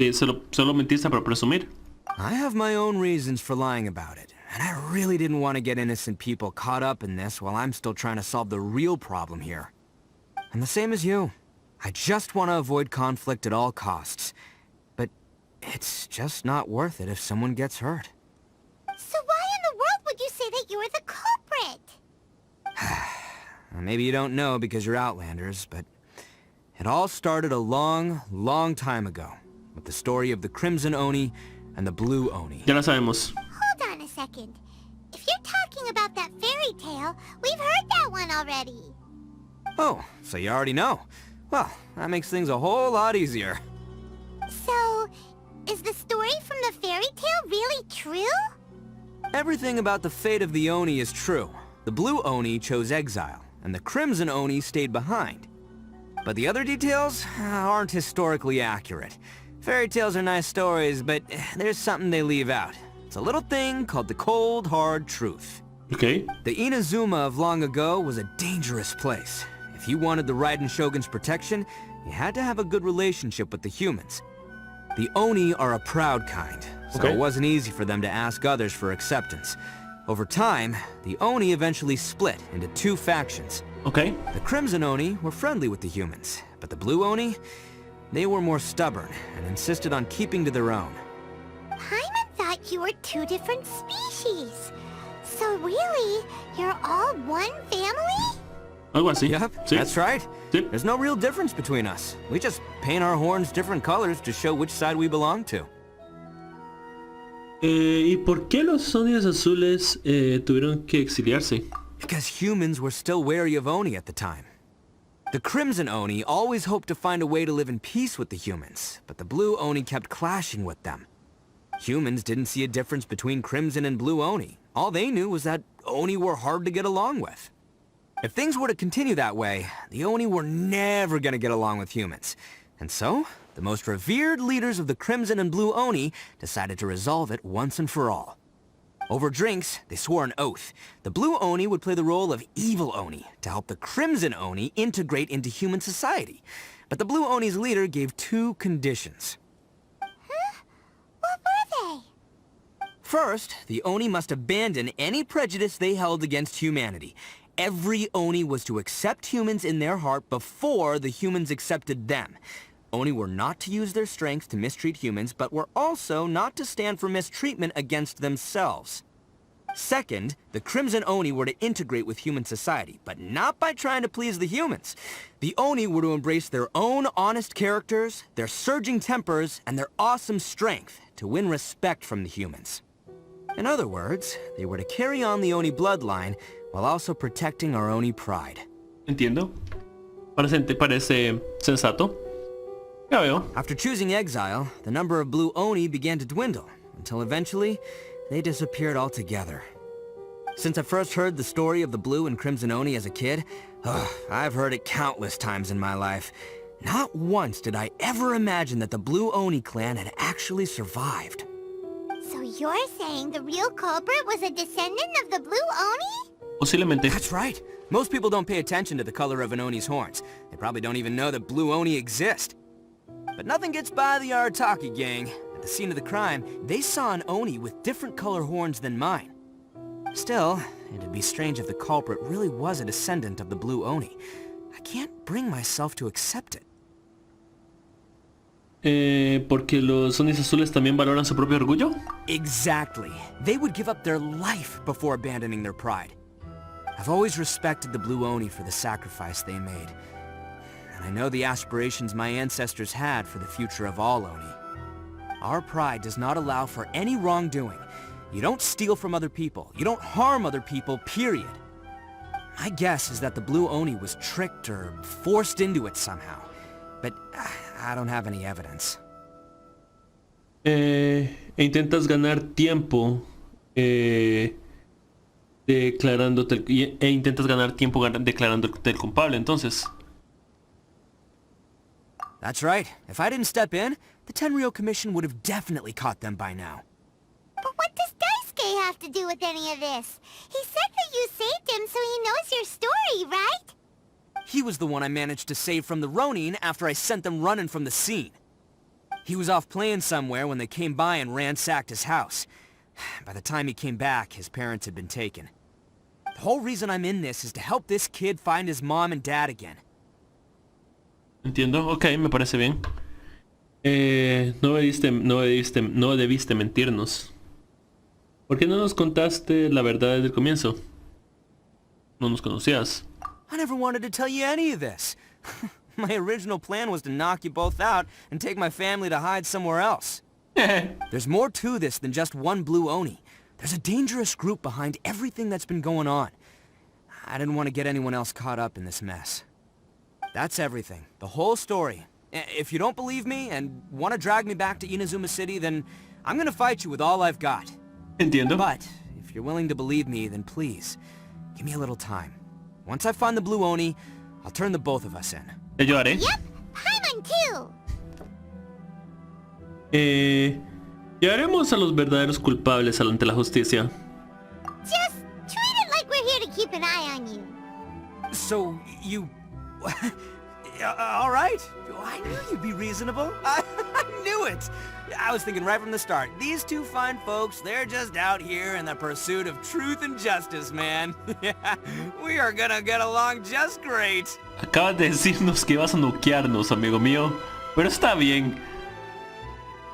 Sí, solo mentiste para presumir. I have my own reasons for lying about it, and I really didn't want to get innocent people caught up in this while I'm still trying to solve the real problem here. And the same as you. I just want to avoid conflict at all costs. But it's just not worth it if someone gets hurt. So why in the world would you say that you were the culprit? Maybe you don't know because you're Outlanders, but it all started a long, long time ago with the story of the Crimson Oni and the Blue Oni. Ya la sabemos. Hold on a second. If you're talking about that fairy tale, we've heard that one already. Oh, so you already know. Well, that makes things a whole lot easier. So, is the story from the fairy tale really true? Everything about the fate of the Oni is true. The Blue Oni chose exile, and the Crimson Oni stayed behind. But the other details aren't historically accurate. Fairy tales are nice stories, but there's something they leave out. It's a little thing called the cold, hard truth. Ok. The Inazuma of long ago was a dangerous place. If you wanted the Raiden Shogun's protection, you had to have a good relationship with the humans. The Oni are a proud kind, so Okay. it wasn't easy for them to ask others for acceptance. Over time, the Oni eventually split into two factions. Ok. The Crimson Oni were friendly with the humans, but the Blue Oni, they were more stubborn and insisted on keeping to their own. Paimon thought you were two different species. So really, you're all one family? Algo así. Yep, Sí. that's right. Sí. There's no real difference between us. We just paint our horns different colors to show which side we belong to. ¿Y por qué los Sonios azules tuvieron que exiliarse? Because humans were still wary of Oni at the time. The Crimson Oni always hoped to find a way to live in peace with the humans, but the Blue Oni kept clashing with them. Humans didn't see a difference between Crimson and Blue Oni. All they knew was that Oni were hard to get along with. If things were to continue that way, the Oni were never gonna get along with humans. And so, the most revered leaders of the Crimson and Blue Oni decided to resolve it once and for all. Over drinks, they swore an oath. The Blue Oni would play the role of evil Oni to help the Crimson Oni integrate into human society. But the Blue Oni's leader gave two conditions. What were they? First, the Oni must abandon any prejudice they held against humanity. Every Oni was to accept humans in their heart before the humans accepted them. Oni were not to use their strength to mistreat humans, but were also not to stand for mistreatment against themselves. Second, the Crimson Oni were to integrate with human society, but not by trying to please the humans. The Oni were to embrace their own honest characters, their surging tempers, and their awesome strength to win respect from the humans. In other words, they were to carry on the Oni bloodline while also protecting our Oni pride. Entiendo. Parece sensato. Ya veo. After choosing exile, the number of blue Oni began to dwindle, until eventually, they disappeared altogether. Since I first heard the story of the blue and crimson Oni as a kid, I've heard it countless times in my life. Not once did I ever imagine that the blue Oni clan had actually survived. So you're saying the real culprit was a descendant of the blue Oni? Posiblemente. That's right. Most people don't pay attention to the color of an Oni's horns. They probably don't even know that blue Oni exist. But nothing gets by the Arataki gang. At the scene of the crime, they saw an Oni with different color horns than mine. Still, it'd be strange if the culprit really was a descendant of the blue Oni. I can't bring myself to accept it. Porque los Onis azules también valoran su propio orgullo. Exactly. They would give up their life before abandoning their pride. I've always respected the blue Oni for the sacrifice they made. And I know the aspirations my ancestors had for the future of all Oni. Our pride does not allow for any wrongdoing. You don't steal from other people. You don't harm other people, period. My guess is that the blue Oni was tricked or forced into it somehow. But I don't have any evidence. Intentas ganar tiempo declarándote declarándote el culpable, entonces. That's right. If I didn't step in, the Tenryou Commission would have definitely caught them by now. But what does Daisuke have to do with any of this? He said that you saved him so he knows your story, right? He was the one I managed to save from the Ronin after I sent them running from the scene. He was off playing somewhere when they came by and ransacked his house. By the time he came back, his parents had been taken. The whole reason I'm in this is to help this kid find his mom and dad again. Entiendo, ok, me parece bien. No debiste mentirnos. ¿Por qué no nos contaste la verdad desde el comienzo? No nos conocías. I never wanted to tell you any of this. My original plan was to knock you both out and take my family to hide somewhere else. There's more to this than just one blue Oni. There's a dangerous group behind everything that's been going on. I didn't want to get anyone else caught up in this mess. That's everything. The whole story. If you don't believe me and want to drag me back to Inazuma City, then I'm gonna fight you with all I've got. Entiendo. But if you're willing to believe me, then please, give me a little time. Once I find the blue Oni, I'll turn the both of us in. Te ayudaré. Yep, Paimon too. Llevaremos a los verdaderos culpables ante la justicia. Just treat it like we're here to keep an eye on you. So, you... Alright. I knew you'd be reasonable. I knew it. I was thinking right from the start, these two fine folks, they're just out here in the pursuit of truth and justice, man. We are gonna get along just great. Acabas de decirnos que ibas a noquearnos, amigo mío. Pero está bien.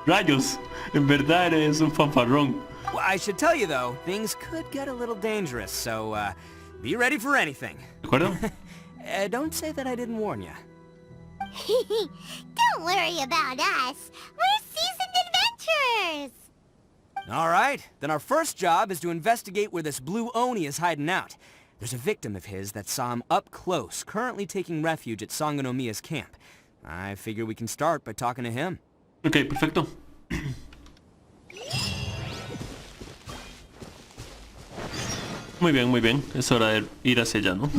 Rayos, en verdad eres un fanfarrón. Well, I should tell you though, things could get a little dangerous, so be ready for anything. ¿De acuerdo? Don't say that I didn't warn you. Don't worry about us. We're seasoned adventurers. Alright, then our first job is to investigate where this blue Oni is hiding out. There's a victim of his that saw him up close, currently taking refuge at Sangonomiya's camp. I figure we can start by talking to him. Ok, perfecto. Muy bien, muy bien. Es hora de ir hacia allá, ¿no?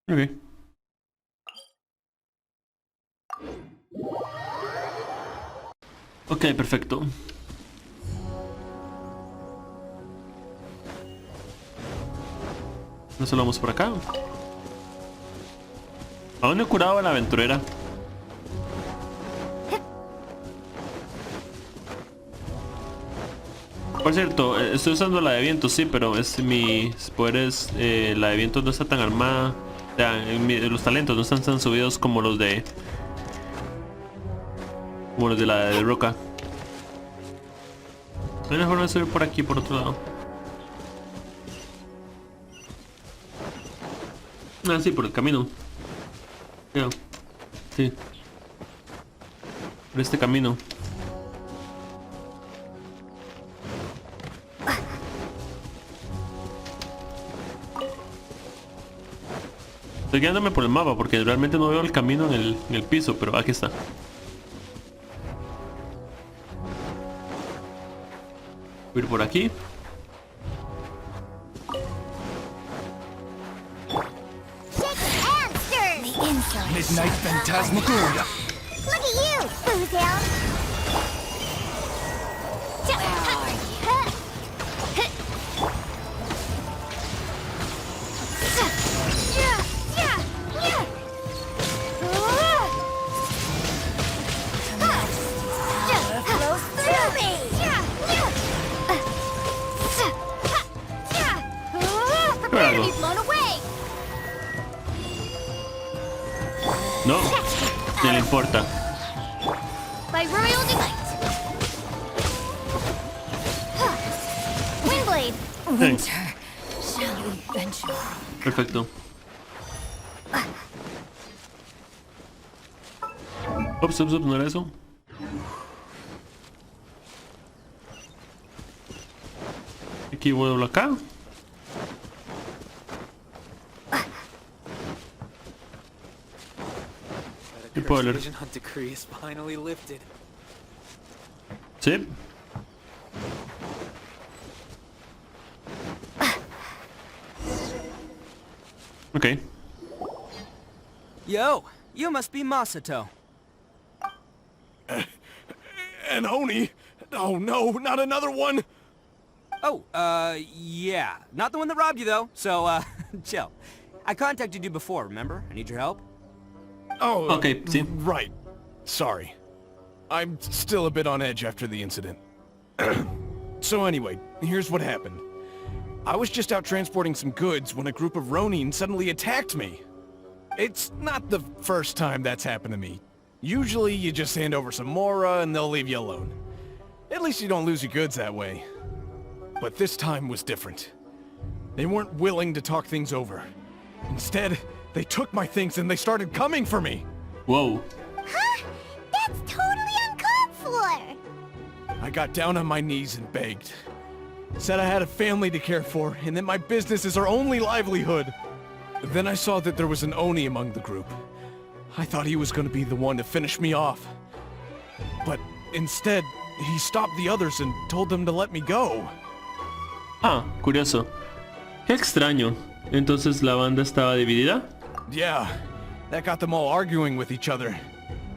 Ok. Ok, perfecto. ¿No solo vamos por acá? Aún no he curado a la aventurera. Por cierto, estoy usando la de viento, sí, pero mis poderes, la de viento no está tan armada. O sea, los talentos no están tan subidos como los de Como los de la de roca. Hay una forma de subir por aquí, por otro lado. Ah, sí, por el camino. Creo. Sí. Por este camino. Estoy guiándome por el mapa porque realmente no veo el camino en el piso, pero aquí está. Voy a ir por aquí. Midnight Phantasmagoria. Look at you, Foozle! No, no le importa. By royal delight. Windblade. Winter, shall we venture? Perfecto. Ups, no era eso. Aquí vuelvo acá. ¿Qué puedo leer? Sí. Okay. Yo, you must be Masato. An Oni? Oh no, not another one! Oh, yeah. Not the one that robbed you, though, so, chill. I contacted you before, remember? I need your help. Oh, okay, see? Right. Sorry. I'm still a bit on edge after the incident. So anyway, here's what happened. I was just out transporting some goods when a group of Ronin suddenly attacked me. It's not the first time that's happened to me. Usually you just hand over some Mora and they'll leave you alone. At least you don't lose your goods that way. But this time was different. They weren't willing to talk things over. Instead, they took my things and they started coming for me. Whoa. Huh? That's totally uncalled for! I got down on my knees and begged. Said I had a family to care for and that my business is our only livelihood. Then I saw that there was an Oni among the group. I thought he was going to be the one to finish me off. But instead, he stopped the others and told them to let me go. Ah, curioso. Qué extraño. Entonces la banda estaba dividida. Yeah, that got them all arguing with each other.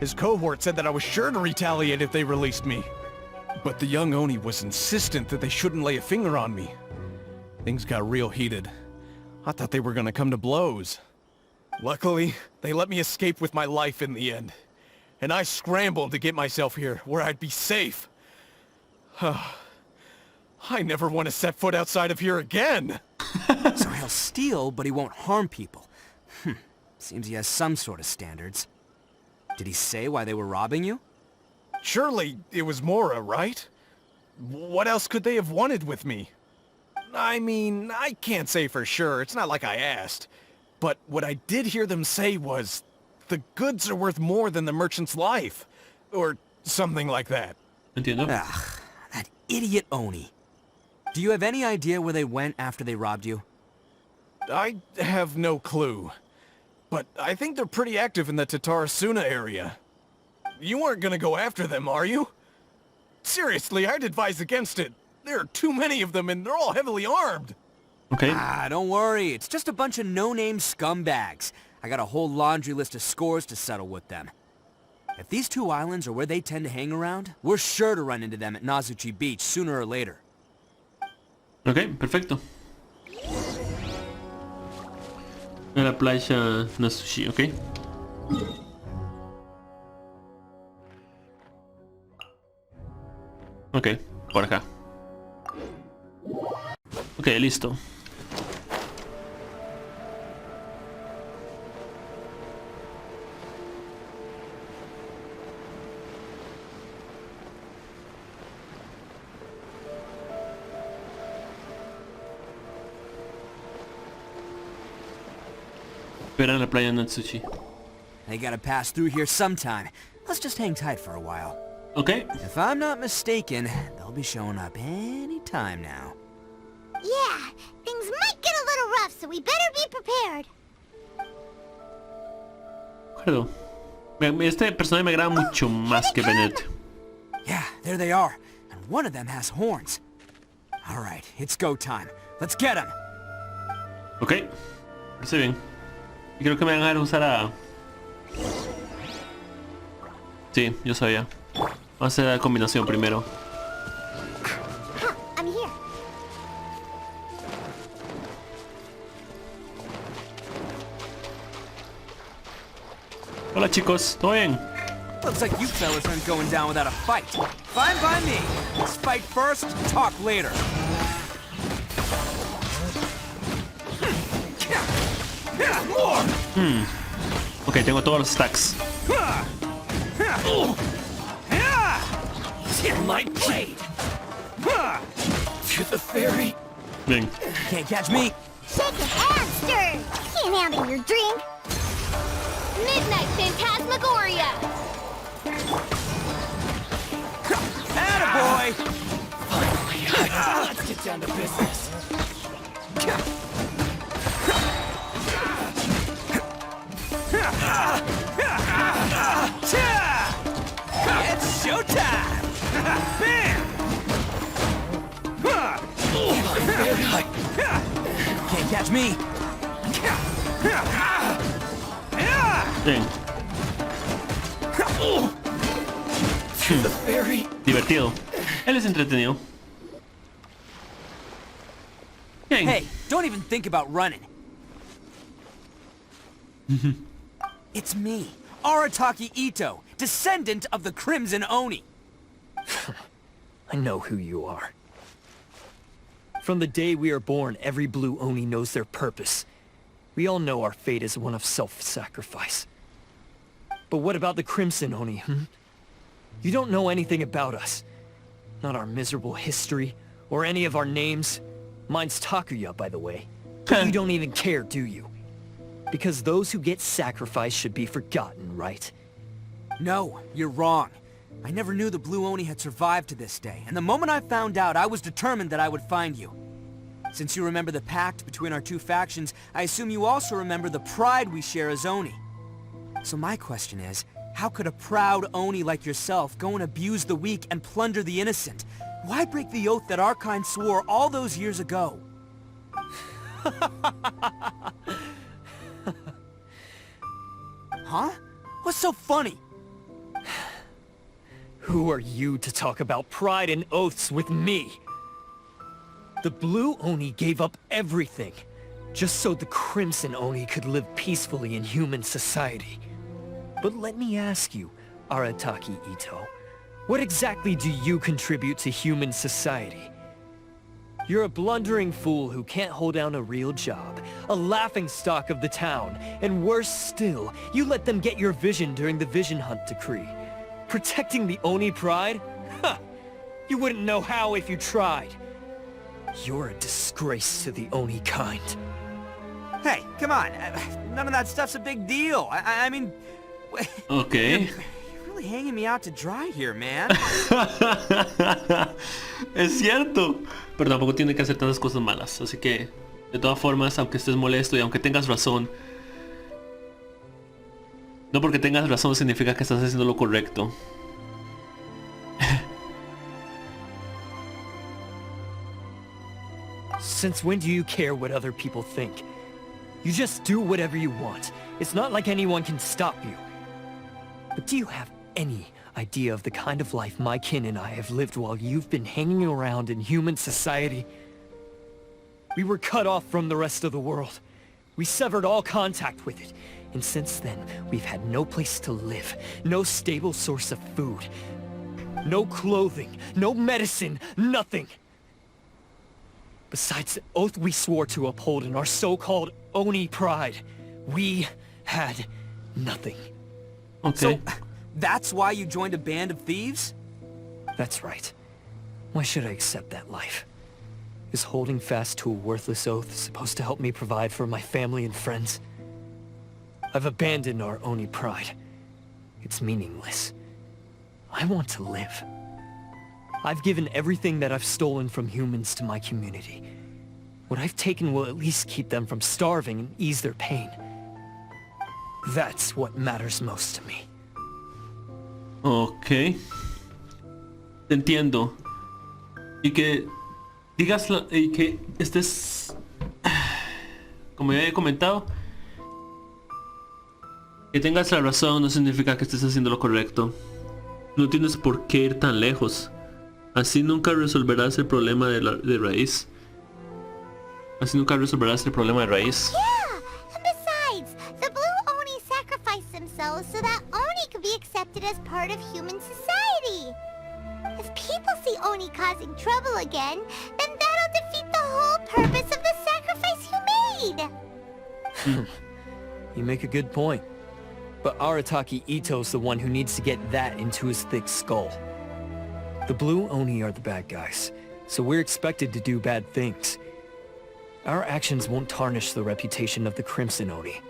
His cohort said that I was sure to retaliate if they released me. But the young Oni was insistent that they shouldn't lay a finger on me. Things got real heated. I thought they were gonna come to blows. Luckily, they let me escape with my life in the end. And I scrambled to get myself here, where I'd be safe. I never want to set foot outside of here again! So he'll steal, but he won't harm people. Seems he has some sort of standards. Did he say why they were robbing you? Surely it was Mora, right? What else could they have wanted with me? I mean, I can't say for sure, it's not like I asked. But what I did hear them say was, the goods are worth more than the merchant's life. Or something like that. Entiendo. Ugh, that idiot Oni. Do you have any idea where they went after they robbed you? I have no clue. But I think they're pretty active in the Tatarasuna area. You aren't gonna go after them, are you? Seriously, I'd advise against it. There are too many of them and they're all heavily armed. Okay. Ah, don't worry. It's just a bunch of no-name scumbags. I got a whole laundry list of scores to settle with them. If these two islands are where they tend to hang around, we're sure to run into them at Nazuchi Beach sooner or later. Ok, perfecto. En la playa Nasushi, ok. Ok, por acá. Ok, listo. Espera en la playa Natsuchi. They gotta pass through here sometime. Let's just hang tight for a while. Okay. If I'm not mistaken, they'll be showing up any time now. Yeah, things might get a little rough, so we better be prepared. Acuerdo. Este personaje me agrada mucho más que Bennett. Yeah, there they are. And one of them has horns. Alright, it's go time. Let's get him! Ok. Parece bien. Y creo que me van a dejar usar a... Sí, yo sabía. Vamos a hacer la combinación primero. I'm here. Hola chicos, ¿todo bien? Looks like you fellas aren't going down without a fight. Fine by me. Let's fight first, talk later. Ok, tengo todos los stacks. My blade. To the ferry. Bien. Can't catch me. Shaken and stirred. Can't handle your drink. Midnight Phantasmagoria! Attaboy! Let's get down to business. It's showtime! Bam! Can't catch me. Bien. Divertido. Él es entretenido. Bien. Hey, don't even think about running. It's me, Arataki Ito, descendant of the Crimson Oni. I know who you are. From the day we are born, every blue Oni knows their purpose. We all know our fate is one of self-sacrifice. But what about the Crimson Oni, You don't know anything about us. Not our miserable history, or any of our names. Mine's Takuya, by the way. But you don't even care, do you? Because those who get sacrificed should be forgotten, right? No, you're wrong. I never knew the Blue Oni had survived to this day, and the moment I found out, I was determined that I would find you. Since you remember the pact between our two factions, I assume you also remember the pride we share as Oni. So my question is, how could a proud Oni like yourself go and abuse the weak and plunder the innocent? Why break the oath that our kind swore all those years ago? Huh? What's so funny? Who are you to talk about pride and oaths with me? The Blue Oni gave up everything, just so the Crimson Oni could live peacefully in human society. But let me ask you, Arataki Ito, what exactly do you contribute to human society? You're a blundering fool who can't hold down a real job, a laughingstock of the town, and worse still, you let them get your vision during the Vision Hunt decree. Protecting the Oni pride? Ha! You wouldn't know how if you tried. You're a disgrace to the Oni kind. Hey, come on. None of that stuff's a big deal. I mean... Okay. You're really hanging me out to dry here, man. Es cierto. Pero tampoco tiene que hacer tantas cosas malas. Así que, de todas formas, aunque estés molesto y aunque tengas razón, no porque tengas razón significa que estás haciendo lo correcto. Since when do you care what other people think? You just do whatever you want. It's not like anyone can stop you. But do you have any idea of the kind of life my kin and I have lived while you've been hanging around in human society? We were cut off from the rest of the world. We severed all contact with it. And since then, we've had no place to live, no stable source of food, no clothing, no medicine, nothing. Besides the oath we swore to uphold in our so-called Oni pride, we had nothing. Okay. So, that's why you joined a band of thieves? That's right. Why should I accept that life? Is holding fast to a worthless oath supposed to help me provide for my family and friends? I've abandoned our Oni pride. It's meaningless. I want to live. I've given everything that I've stolen from humans to my community. What I've taken will at least keep them from starving and ease their pain. That's what matters most to me. Ok. Te entiendo. Y que digas y que estés, como ya he comentado, que tengas la razón no significa que estés haciendo lo correcto. No tienes por qué ir tan lejos. Así nunca resolverás el problema de raíz. Así nunca resolverás el problema de raíz. Yeah, and besides, the Blue Oni sacrificed themselves so that Oni could be accepted as part of human society. If people see Oni causing trouble again, then that'll defeat the whole purpose of the sacrifice you made. You make a good point. But Arataki Ito's the one who needs to get that into his thick skull. The Blue Oni are the bad guys, so we're expected to do bad things. Our actions won't tarnish the reputation of the Crimson Oni.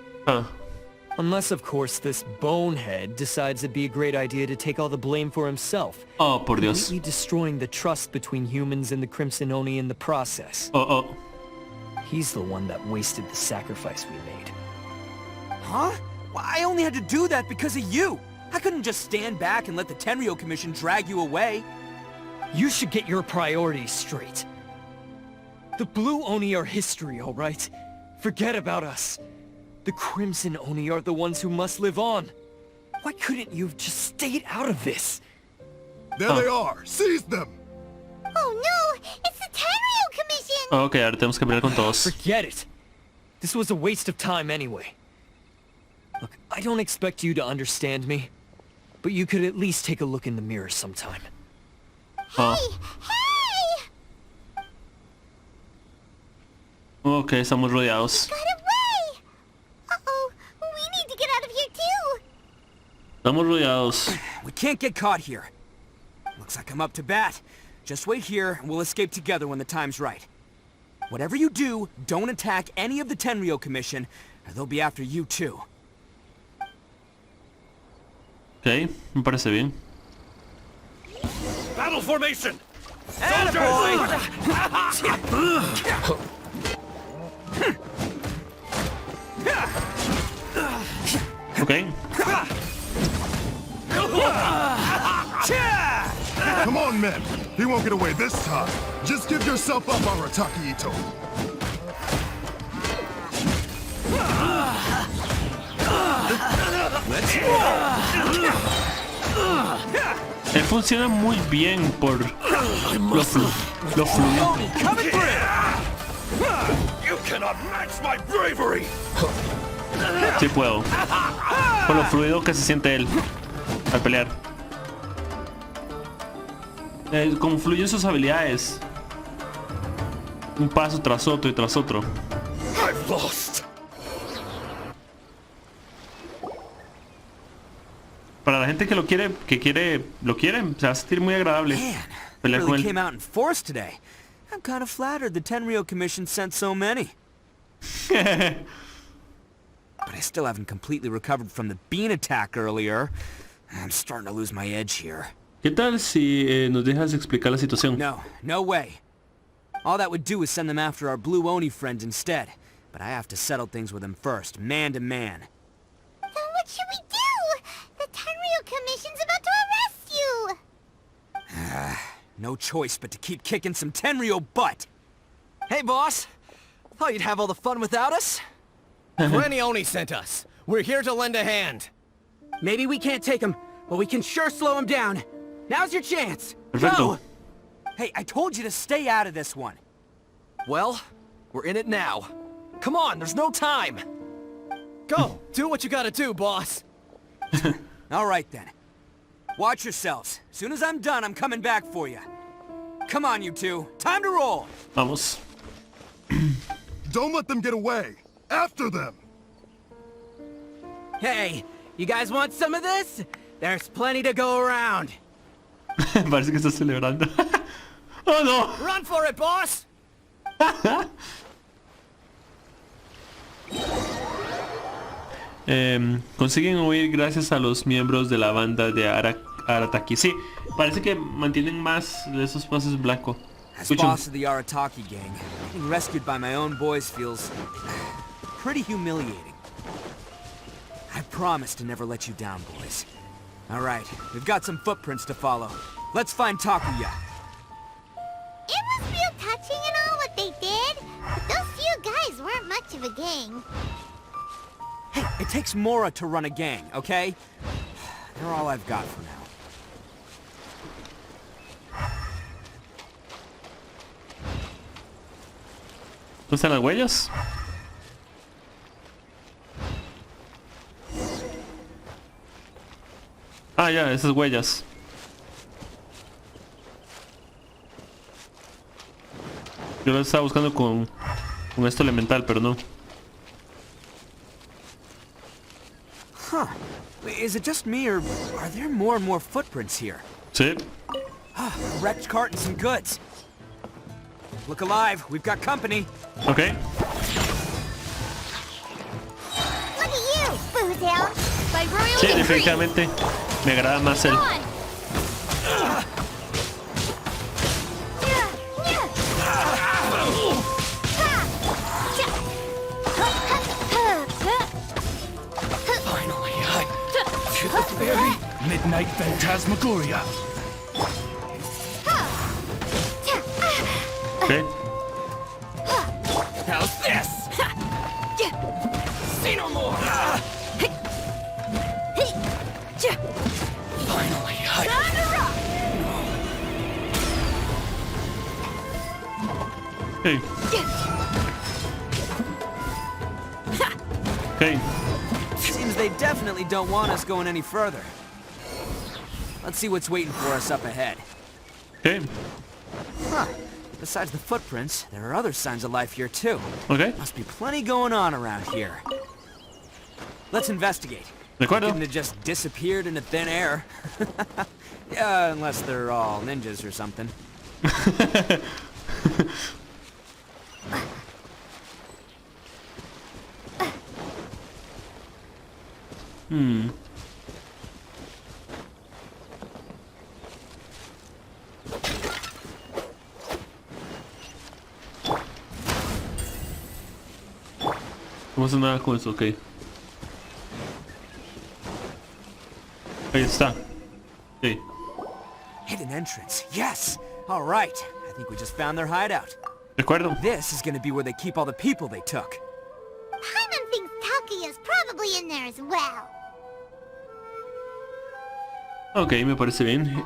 Unless, of course, this bonehead decides it'd be a great idea to take all the blame for himself. Oh, por Dios. Completely destroying the trust between humans and the Crimson Oni in the process. He's the one that wasted the sacrifice we made. Huh? Well, I only had to do that because of you. I couldn't just stand back and let the Tenryo Commission drag you away. You should get your priorities straight. The Blue Oni are history, all right? Forget about us. The Crimson Oni are the ones who must live on. Why couldn't you have just stayed out of this? There they are! Seize them! Oh no! It's the Tenryo Commission! Ok, ahora tenemos que pelear con todos. Forget it. This was a waste of time anyway. Look, I don't expect you to understand me, but you could at least take a look in the mirror sometime. Hey! Ok, estamos rodeados. Got away! Uh-oh, we need to get out of here too! Estamos rodeados. We can't get caught here. Looks like I'm up to bat. Just wait here, and we'll escape together when the time's right. Whatever you do, don't attack any of the Tenryo Commission, or they'll be after you too. Ok, me parece bien. Battle formation! Ok. Come on, men! He won't get away this time. Just give yourself up, Arataki Ito. Él funciona muy bien por lo fluido. You cannot match my bravery! Sí puedo. Por lo fluido que se siente él al pelear. Como fluyen sus habilidades. Un paso tras otro y tras otro. I've lost. Para la gente que lo quiere, se va a sentir muy agradable pelear con Really él. came out in force today. I'm kind of flattered the Tenryo Commission sent so many. But I still haven't completely recovered from the bean attack earlier. I'm starting to lose my edge here. ¿Qué tal si nos dejas explicar la situación? No way. All that would do is send them after our Blue Oni friend instead. But I have to settle things with him first, man to man. Then what should we do? The Tenryo Commission's about to arrest you! No choice but to keep kicking some Tenryo butt! Hey, boss! Thought you'd have all the fun without us? Granny Oni sent us. We're here to lend a hand. Maybe we can't take him, but we can sure slow him down. Now's your chance! Perfecto. Go! Hey, I told you to stay out of this one. Well, we're in it now. Come on, there's no time! Go! Do what you gotta do, boss! All right, then. Watch yourselves. Soon as I'm done, I'm coming back for you. Come on, you two. Time to roll! Vamos. Don't let them get away! After them! Hey, you guys want some of this? There's plenty to go around. Parece que está celebrando. Oh no. Run for it, boss! Consiguen huir gracias a los miembros de la banda de Arataki. Sí, parece que mantienen más de esos pases blancos. As boss of the Arataki gang, getting rescued by my own boys feels pretty humiliating. I promise to never let you down, boys. Alright, we've got some footprints to follow. Let's find Takuya. It was real touching and all what they did, but those few guys weren't much of a gang. Hey, it takes Mora to run a gang, okay? They're all I've got for now. ¿Dónde están las huellas? Ah, ya, esas huellas. Yo las estaba buscando con esto elemental, pero no. Huh. Is it just me, or are there more and more footprints here? Sí. A wrecked cart and some goods. Look alive, we've got company. Okay. Look at you, Boozehound. By royal Sí, decree. definitivamente me agrada más él. On. Finally, I feel the very midnight phantasmagoria. Okay. How's this? Say no more! Finally, I... Hey. Okay. Seems they definitely don't want us going any further. Let's see what's waiting for us up ahead. Okay. Huh. Besides the footprints, there are other signs of life here too. Okay. Must be plenty going on around here. Let's investigate. De acuerdo. Couldn't have just disappeared into thin air. Yeah, unless they're all ninjas or something. No pasa nada con eso, ok. Ahí está. Sí. Hidden entrance. Yes. All right. I think we just found their hideout. De acuerdo. This is going to be where they keep all the people they took. Paimon thinks Takuya's probably in there as well. Ok, me parece bien.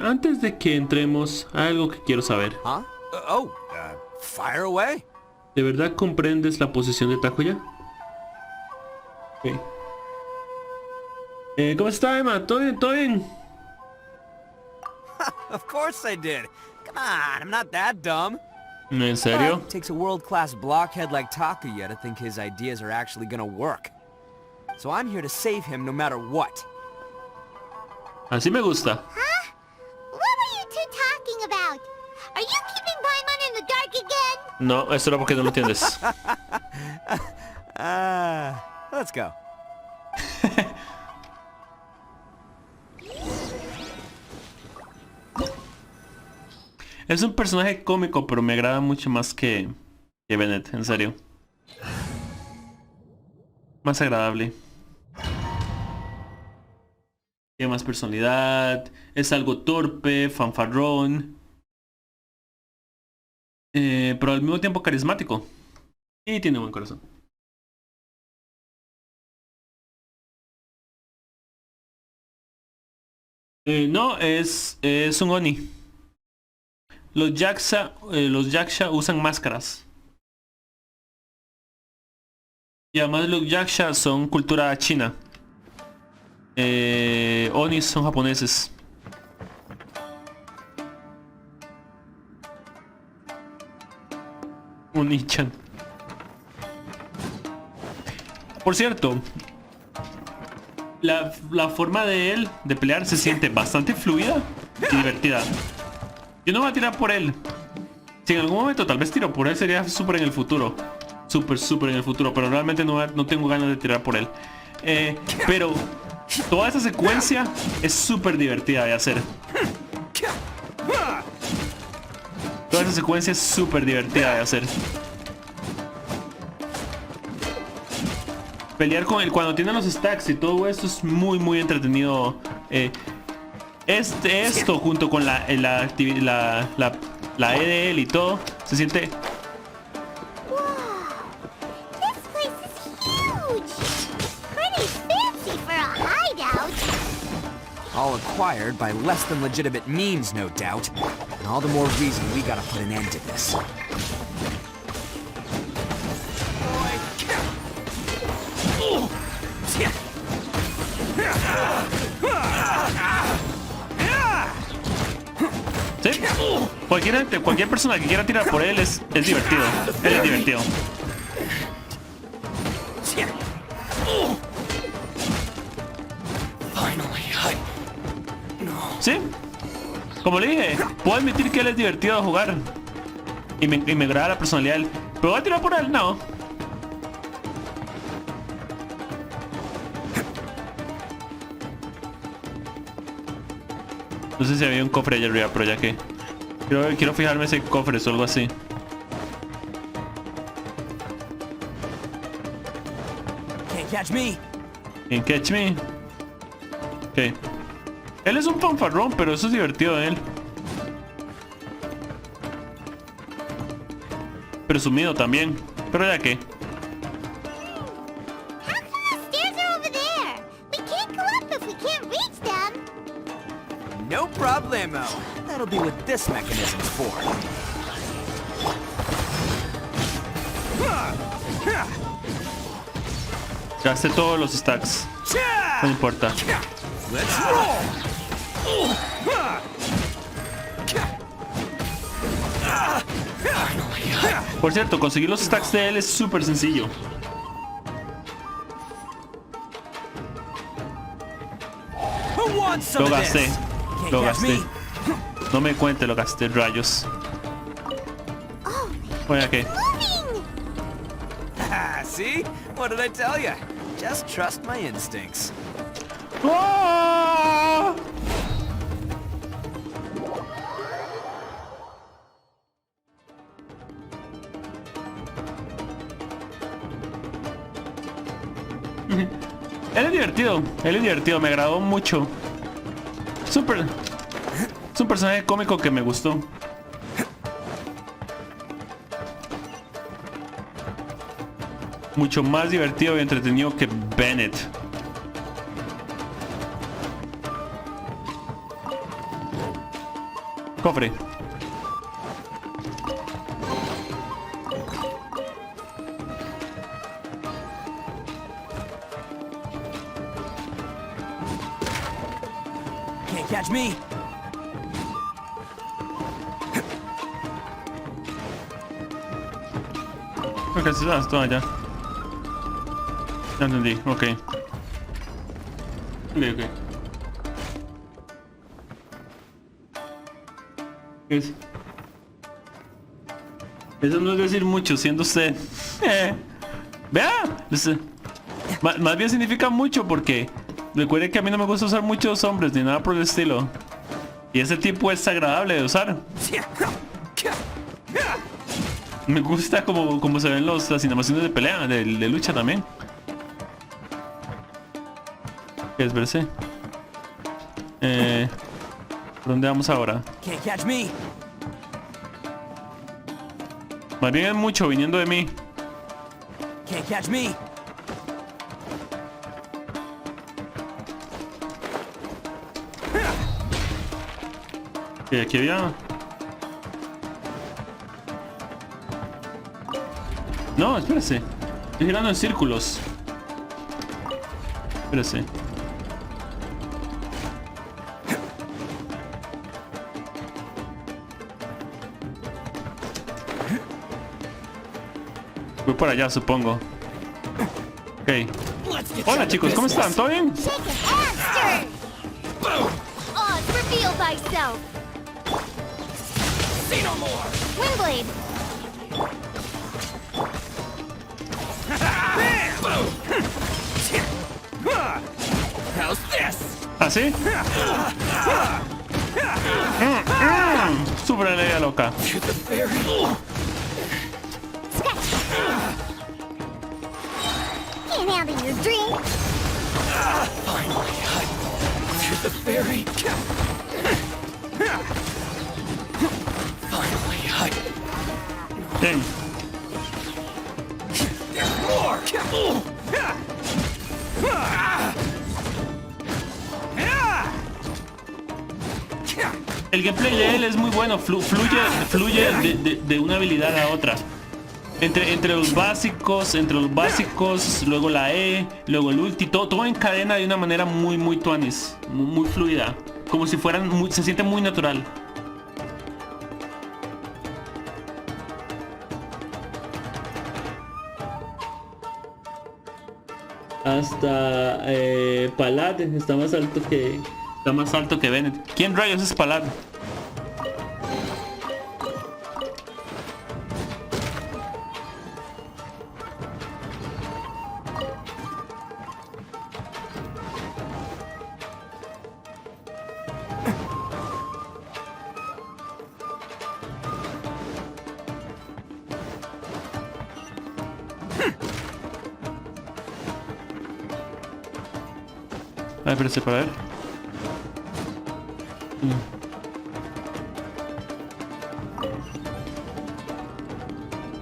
Antes de que entremos, hay algo que quiero saber. Huh? Fire away. ¿De verdad comprendes la posición de Takuya? Ok. ¿Cómo está, Emma? ¿Todo bien? ¿Todo bien? Of course I did. Come on, I'm not that dumb. ¿En serio? It takes a world-class blockhead like Takuya to think his ideas are actually gonna work. So I'm here to save him no matter what. Así me gusta. Huh? What were you two talking about? Are you keeping Paimon in the dark again? No, esto era porque no lo entiendes. Let's go. Es un personaje cómico, pero me agrada mucho más que Bennett, en serio. Más agradable. Tiene más personalidad. Es algo torpe, fanfarrón. Pero al mismo tiempo carismático. Y tiene buen corazón. No, es un Oni. Los Yaksha usan máscaras. Y además los Yaksha son cultura china. Onis son japoneses. Oni-chan. Por cierto, la forma de él de pelear se siente bastante fluida y divertida. Yo no voy a tirar por él. Si en algún momento tal vez tiro por él, sería súper en el futuro. Súper en el futuro. Pero realmente no tengo ganas de tirar por él. Pero toda esa secuencia es súper divertida de hacer. Toda esa secuencia es súper divertida de hacer. Pelear con él cuando tiene los stacks y todo esto es muy muy entretenido. Esto junto con la E de él y todo se siente. All acquired by less than legitimate means, no doubt. And all the more reason we gotta put an end to this. ¿Sí? Cualquier persona que quiera tirar por él es divertido. Él es divertido. ¿Sí? Como le dije, puedo admitir que él es divertido de jugar. Y me agrada la personalidad de él. ¿Pero voy a tirar por él? No. No sé si había un cofre allá arriba, pero ya que... Quiero fijarme si hay cofres o algo así. Can't catch me. Can't catch me. Ok. Él es un fanfarrón, pero eso es divertido de él. Presumido también. Pero ya que... No problemo. That'll be what this mechanism's for. Gasté todos los stacks. No importa. Let's roll. Por cierto, conseguir los stacks de él es súper sencillo. Lo gasté. Lo gasté. No me cuente, lo gasté, rayos. Oye, ¿qué? See? What did I tell you? Just trust my instincts. ¡Oh! Él es divertido, me agradó mucho. Es un personaje cómico que me gustó. Mucho más divertido y entretenido que Bennett. Cofre. Can't catch me. Ok, se da esto allá. Ya entendí, ok. Ok. ¿Qué es? Eso no es decir mucho, siendo usted. Vea. Más bien significa mucho porque recuerde que a mí no me gusta usar muchos hombres ni nada por el estilo. Y ese tipo es agradable de usar. Me gusta como se ven las animaciones de pelea, de lucha también. ¿Qué es verse? ¿Por dónde vamos ahora? Can't catch me. Más bien es mucho viniendo de mí. Can't catch me. ¿Qué aquí había? No, espérese. Estoy girando en círculos. Espérese. Voy por allá, supongo. Ok. Hola chicos, ¿cómo están? ¿Todo bien? Windblade! How's this? ¿Ah, sí? Super alegría loca. To the ferry. Can't handle your drink. Finally, to the ferry. Finally, Bien. more. El gameplay de él es muy bueno, fluye de una habilidad a otra. Entre los básicos, luego la E, luego el ulti, todo encadena de una manera muy tuanis, muy fluida. Como si fueran se siente muy natural. Hasta Palad está más alto que Bennett. ¿Quién rayos es Palad? Ay, espérate para ver.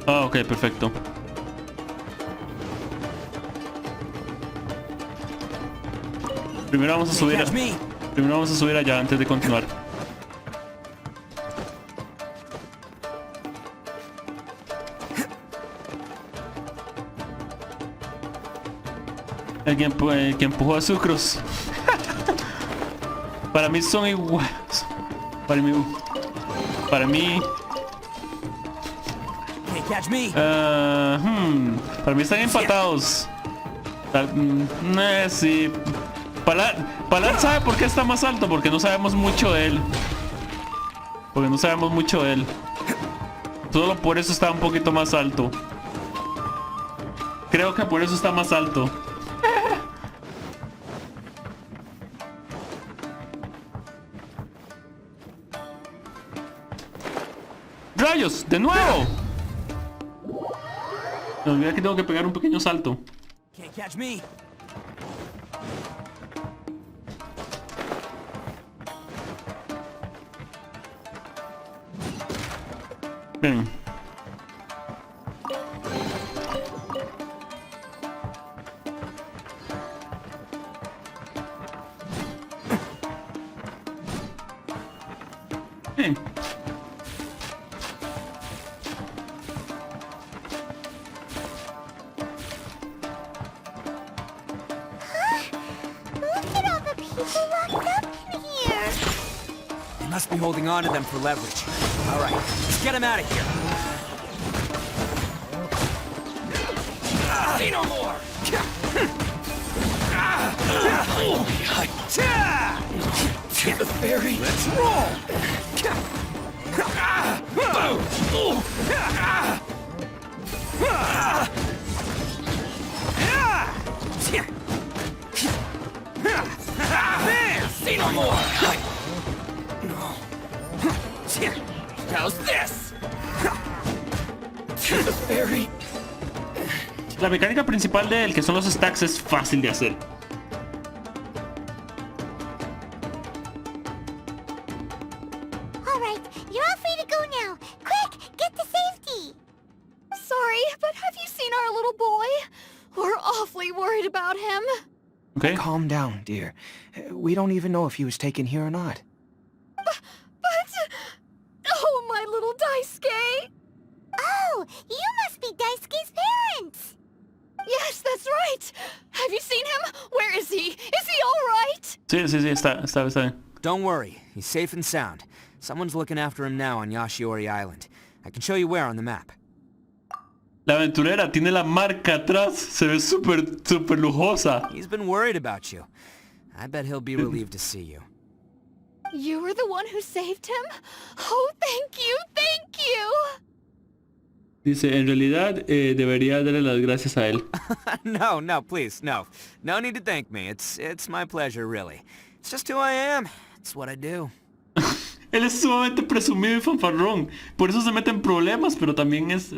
Ah, ok, perfecto. Primero vamos a subir allá antes de continuar. El que empujó a Sucrose. Para mí son iguales. Para mí. Para mí están empatados. Sí. Palad sabe por qué está más alto, porque no sabemos mucho de él. Solo por eso está un poquito más alto. Creo que por eso está más alto. ¡Rayos! ¡De nuevo! Me olvidé que tengo que pegar un pequeño salto. Can't catch me. Bien. Bien. Must be holding on to them for leverage. All right, let's get them out of here. See no more. To the ferry. Let's roll. See no more. How's this? To the ferry. La mecánica principal de él, que son los stacks, es fácil de hacer. All right, you're all free to go now. Quick, get to safety. Sorry, but have you seen our little boy? We're awfully worried about him. Okay. Calm down, dear. We don't even know if he was taken here or not. Oh, my little Daisuke! Oh, you must be Daisuke's parents. Yes, that's right. Have you seen him? Where is he? Is he all right? Sí, está bien. Don't worry, he's safe and sound. Someone's looking after him now on Yashiori Island. I can show you where on the map. La aventurera tiene la marca atrás. Se ve súper lujosa. He's been worried about you. I bet he'll be relieved to see you. You were the one who saved him? Oh, thank you, thank you! Dice, en realidad debería darle las gracias a él. No, no, please, no. No need to thank me. It's my pleasure, really. It's just who I am. It's what I do. Él es sumamente presumido y fanfarrón. Por eso se mete en problemas, pero también es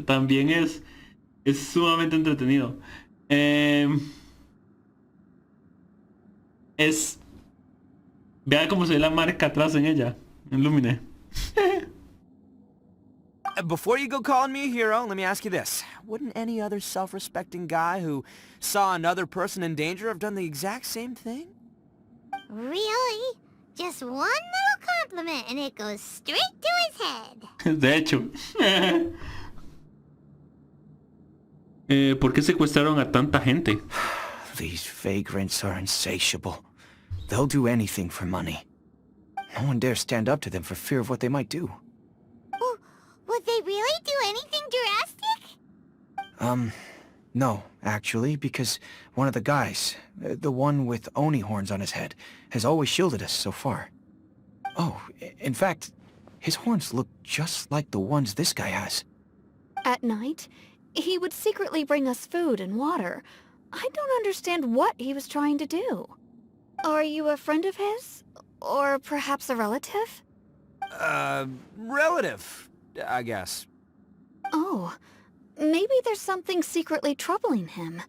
sumamente entretenido. Vea cómo se ve la marca atrás en ella. En Lumine. Before you go calling me a hero, let me ask you this. Wouldn't any other self-respecting guy who saw another person in danger have done the exact same thing? Really? Just one little compliment and it goes straight to his head. De hecho. ¿Por qué secuestraron a tanta gente? These vagrants are insatiable. They'll do anything for money. No one dares stand up to them for fear of what they might do. Would they really do anything drastic? No, actually, because one of the guys, the one with Oni horns on his head, has always shielded us so far. Oh, in fact, his horns look just like the ones this guy has. At night, he would secretly bring us food and water. I don't understand what he was trying to do. Are you a friend of his? Or perhaps a relative? Relative, I guess. Oh, maybe there's something secretly troubling him.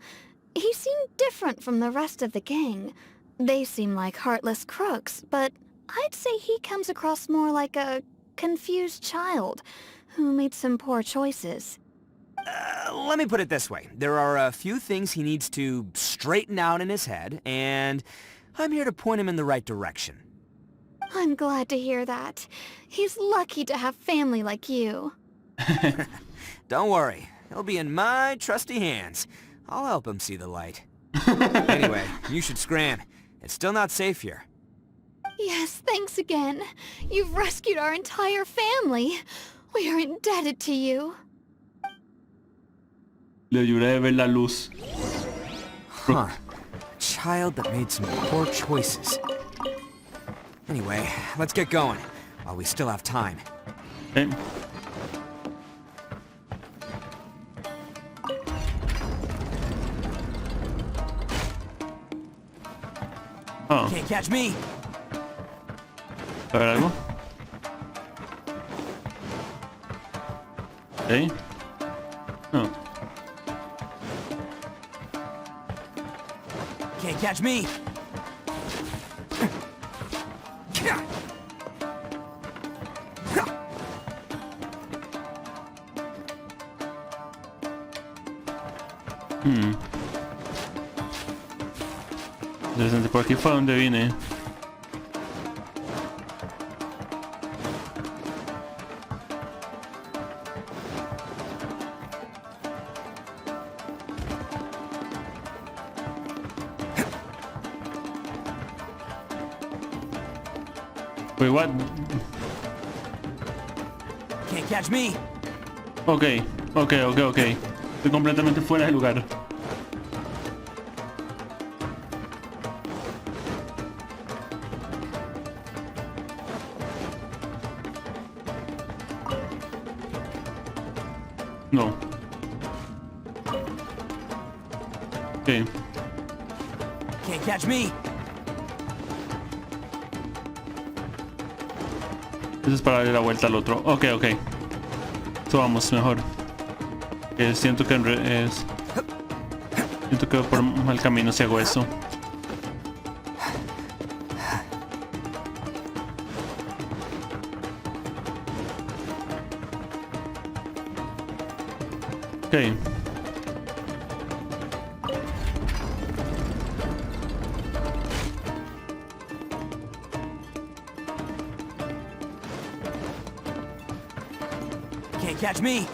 He seemed different from the rest of the gang. They seem like heartless crooks, but I'd say he comes across more like a confused child who made some poor choices. Let me put it this way. There are a few things he needs to straighten out in his head, and I'm here to point him in the right direction. I'm glad to hear that. He's lucky to have family like you. Don't worry. He'll be in my trusty hands. I'll help him see the light. Anyway, you should scram. It's still not safe here. Yes, thanks again. You've rescued our entire family. We are indebted to you. Le ayudé a ver la luz. Huh. A child that made some poor choices. Anyway, let's get going, while we still have time. Okay. Oh. Can't catch me. A ver algo. Okay. Oh. Can't catch me. Interesante, por aquí fue donde vine. Wait, what? Can't catch me. Ok. Estoy completamente fuera de lugar. No. Ok. Can't catch me. Eso es para darle la vuelta al otro. Ok. Subamos mejor. Siento que por mal camino si hago eso. Ok. Can't catch me.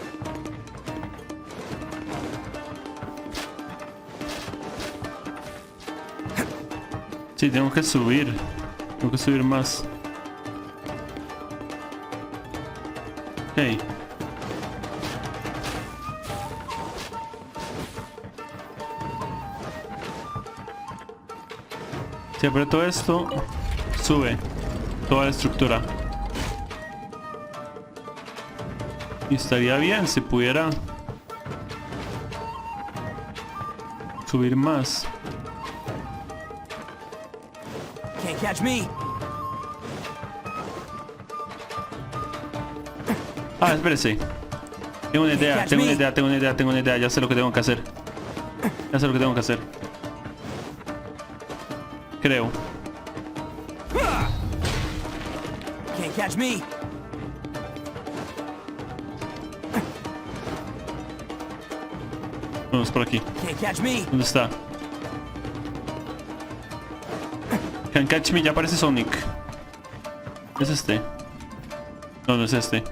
Sí, tengo que subir. Tengo que subir más. Ok. Si aprieto esto, sube toda la estructura. Y estaría bien si pudiera subir más. Can't catch me. Ah, espérese. Tengo una idea, tengo una idea. Ya sé lo que tengo que hacer. Creo. Can't catch me. Vamos por aquí. Can't catch me. ¿Dónde está? Can't catch me, ya aparece Sonic. ¿Es este? No, no es este.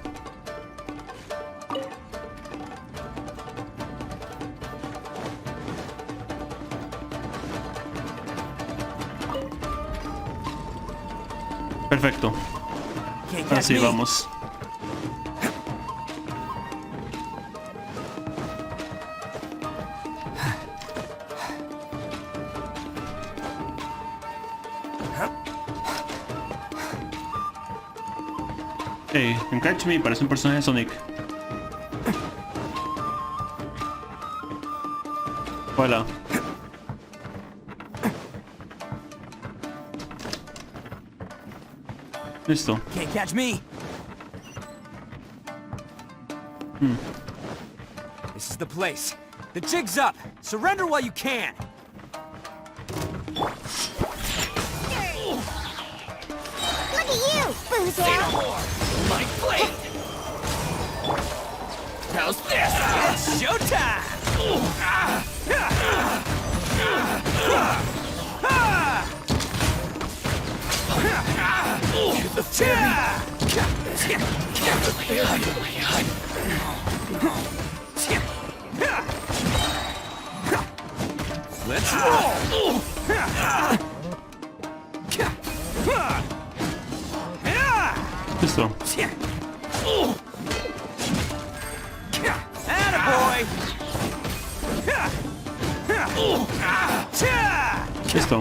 Perfecto. Así vamos. Hey, Catch Me parece un personaje de Sonic. Hola. Listo. Can't catch me. This is the place. The jig's up. Surrender while you can. Look at you, Boozle! My blade! How's this? It's showtime! Let's roll! Listo. Attaboy! Listo.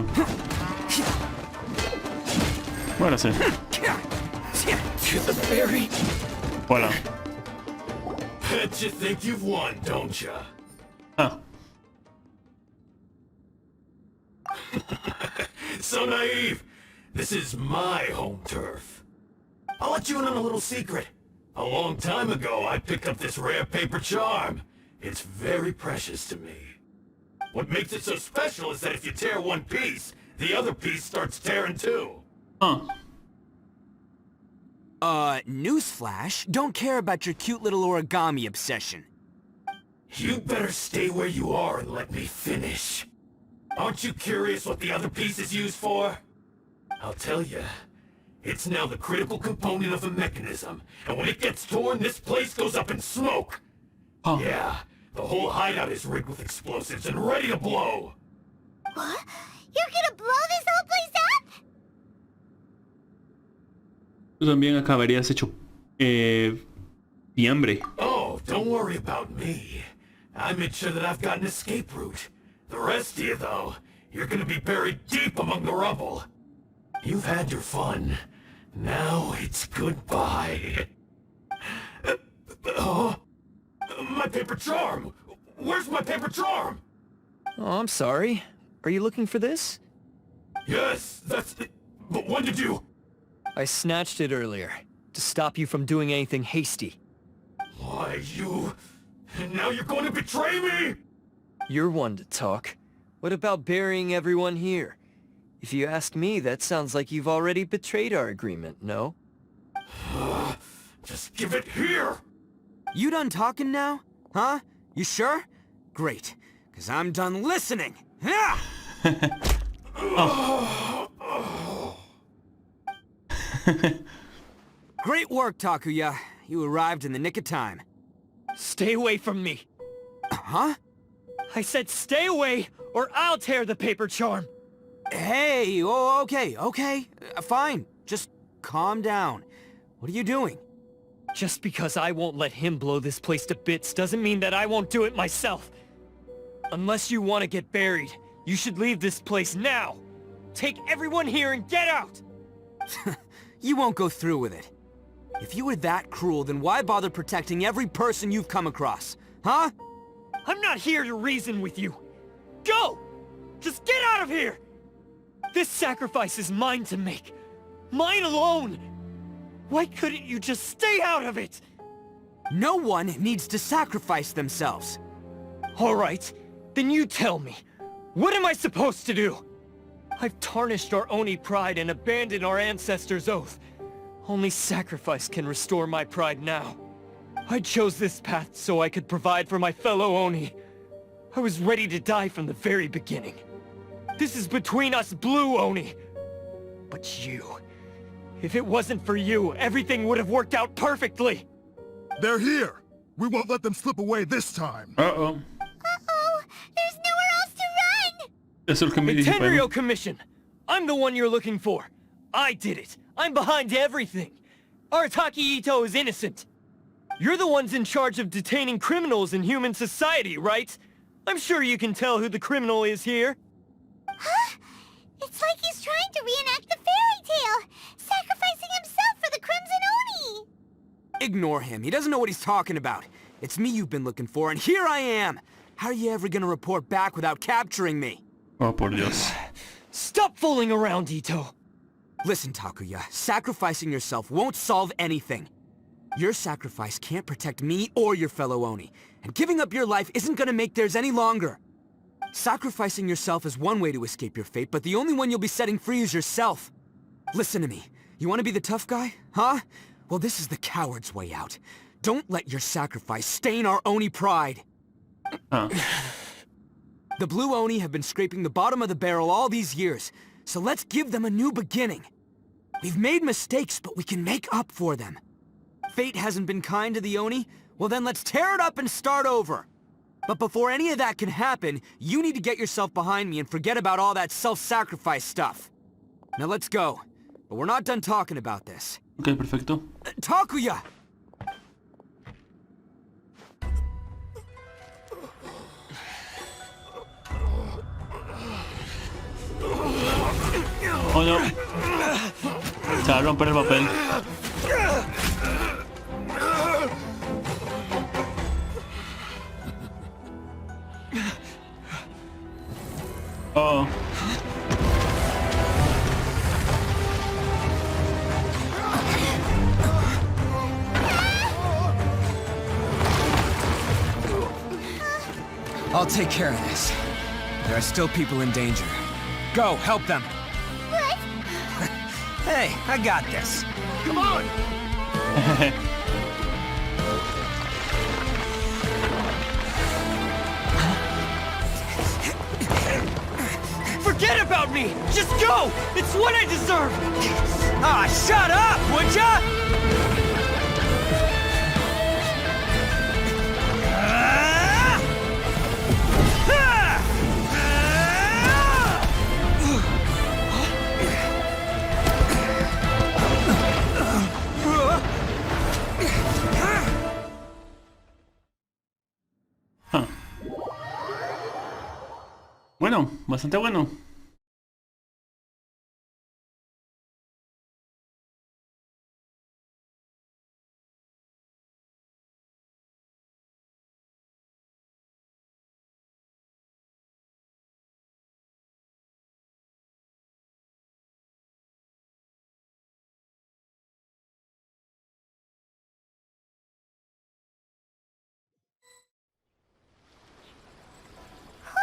Muérase. To the ferry. Hola. Bet you think you've won, don't ya? Ah. So naive. This is my home turf. I'll let you in on a little secret. A long time ago, I picked up this rare paper charm. It's very precious to me. What makes it so special is that if you tear one piece, the other piece starts tearing too. Huh. Newsflash, don't care about your cute little origami obsession. You better stay where you are and let me finish. Aren't you curious what the other piece is used for? I'll tell you. It's now the critical component of the mechanism, and when it gets torn, this place goes up in smoke. Huh. Yeah, the whole hideout is rigged with explosives and ready to blow. What? You're gonna blow this whole place up? Tú también acabarías hecho fiambre. Oh, don't worry about me. I made sure that I've got an escape route. The rest of you, though, you're gonna be buried deep among the rubble. You've had your fun. Now it's goodbye. My paper charm! Where's my paper charm? Oh, I'm sorry. Are you looking for this? Yes, that's it. But when did you... I snatched it earlier, to stop you from doing anything hasty. Why, you... And now you're going to betray me? You're one to talk. What about burying everyone here? If you ask me, that sounds like you've already betrayed our agreement, no? Just give it here! You done talking now? Huh? You sure? Great, because I'm done listening. Great work, Takuya. You arrived in the nick of time. Stay away from me! Huh? I said stay away, or I'll tear the paper charm! Hey, oh, okay. Fine. Just calm down. What are you doing? Just because I won't let him blow this place to bits doesn't mean that I won't do it myself. Unless you want to get buried, you should leave this place now. Take everyone here and get out! You won't go through with it. If you were that cruel, then why bother protecting every person you've come across? Huh? I'm not here to reason with you. Go! Just get out of here! This sacrifice is mine to make. Mine alone! Why couldn't you just stay out of it? No one needs to sacrifice themselves. Alright, then you tell me. What am I supposed to do? I've tarnished our Oni pride and abandoned our ancestors' oath. Only sacrifice can restore my pride now. I chose this path so I could provide for my fellow Oni. I was ready to die from the very beginning. This is between us Blue Oni. But you... If it wasn't for you, everything would have worked out perfectly! They're here! We won't let them slip away this time! Uh-oh. Uh-oh! There's nowhere else to run! Eso es lo que me dije, Tenryo Commission! I'm the one you're looking for. I did it. I'm behind everything. Arataki Ito is innocent. You're the ones in charge of detaining criminals in human society, right? I'm sure you can tell who the criminal is here. Huh? It's like he's trying to reenact the fairy tale, sacrificing himself for the Crimson Oni! Ignore him. He doesn't know what he's talking about. It's me you've been looking for, and here I am! How are you ever gonna report back without capturing me? Oh, por Dios. Stop fooling around, Ito. Listen, Takuya, sacrificing yourself won't solve anything. Your sacrifice can't protect me or your fellow Oni, and giving up your life isn't gonna make theirs any longer. Sacrificing yourself is one way to escape your fate, but the only one you'll be setting free is yourself. Listen to me. You want to be the tough guy? Huh? Well, this is the coward's way out. Don't let your sacrifice stain our Oni pride. The Blue Oni have been scraping the bottom of the barrel all these years, so let's give them a new beginning. We've made mistakes, but we can make up for them. Fate hasn't been kind to the Oni? Well then let's tear it up and start over. But before any of that can happen, you need to get yourself behind me and forget about all that self-sacrifice stuff. Now let's go. But we're not done talking about this. Ok, perfecto. Takuya! Oh no. Se va a romper el papel. Oh. I'll take care of this. There are still people in danger. Go, help them. What? Hey, I got this. Come on! Forget about me! Just go! It's what I deserve! Ah, shut up, would ya? Bueno, bastante bueno.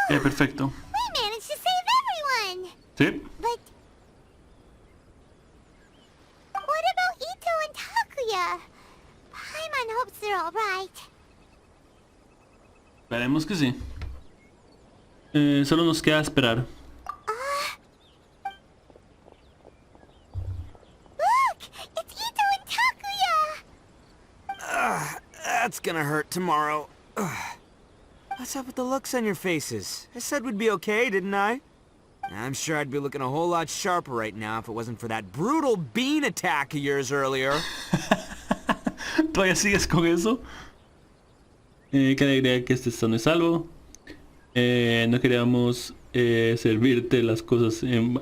Perfecto. We managed to save everyone! Sí. But... what about Ito and Takuya? Paimon hopes they're alright. Esperemos que sí. Solo nos queda esperar. Look! It's Ito and Takuya! That's gonna hurt tomorrow. What's up with the looks on your faces? I said we'd be okay, didn't I? I'm sure I'd be looking a whole lot sharper right now if it wasn't for that brutal bean attack of yours earlier. ¿Todavía sigues con eso? Qué alegría que estés sano y salvo. No queríamos servirte las cosas en...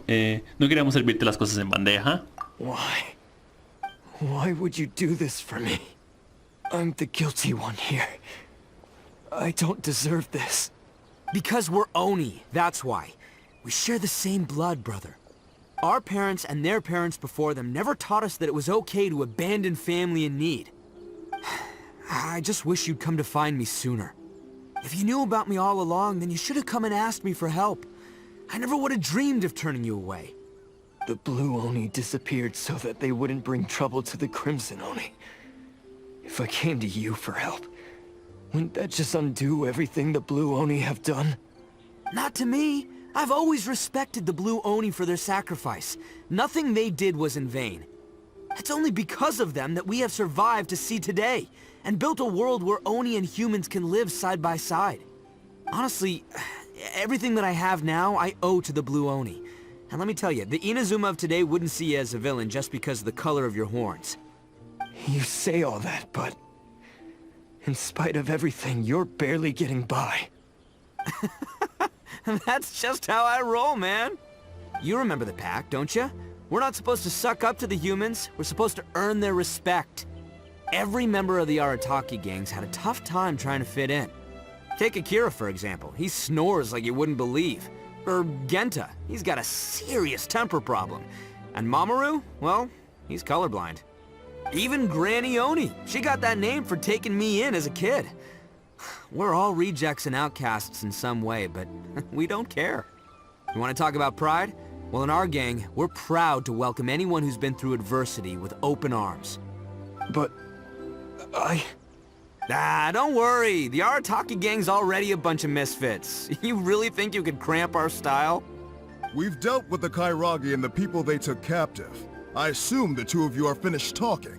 no queríamos servirte las cosas en bandeja. Why? Why would you do this for me? I'm the guilty one here. I don't deserve this. Because we're Oni, that's why. We share the same blood, brother. Our parents and their parents before them never taught us that it was okay to abandon family in need. I just wish you'd come to find me sooner. If you knew about me all along, then you should have come and asked me for help. I never would have dreamed of turning you away. The Blue Oni disappeared so that they wouldn't bring trouble to the Crimson Oni. If I came to you for help, wouldn't that just undo everything the Blue Oni have done? Not to me. I've always respected the Blue Oni for their sacrifice. Nothing they did was in vain. It's only because of them that we have survived to see today, and built a world where Oni and humans can live side by side. Honestly, everything that I have now, I owe to the Blue Oni. And let me tell you, the Inazuma of today wouldn't see you as a villain just because of the color of your horns. You say all that, but in spite of everything, you're barely getting by. That's just how I roll, man. You remember the pact, don't you? We're not supposed to suck up to the humans. We're supposed to earn their respect. Every member of the Arataki gangs had a tough time trying to fit in. Take Akira, for example. He snores like you wouldn't believe. Or Genta. He's got a serious temper problem. And Mamoru? Well, he's colorblind. Even Granny Oni. She got that name for taking me in as a kid. We're all rejects and outcasts in some way, but we don't care. You want to talk about pride? Well, in our gang, we're proud to welcome anyone who's been through adversity with open arms. But don't worry. The Arataki gang's already a bunch of misfits. You really think you could cramp our style? We've dealt with the Kairagi and the people they took captive. I assume the two of you are finished talking.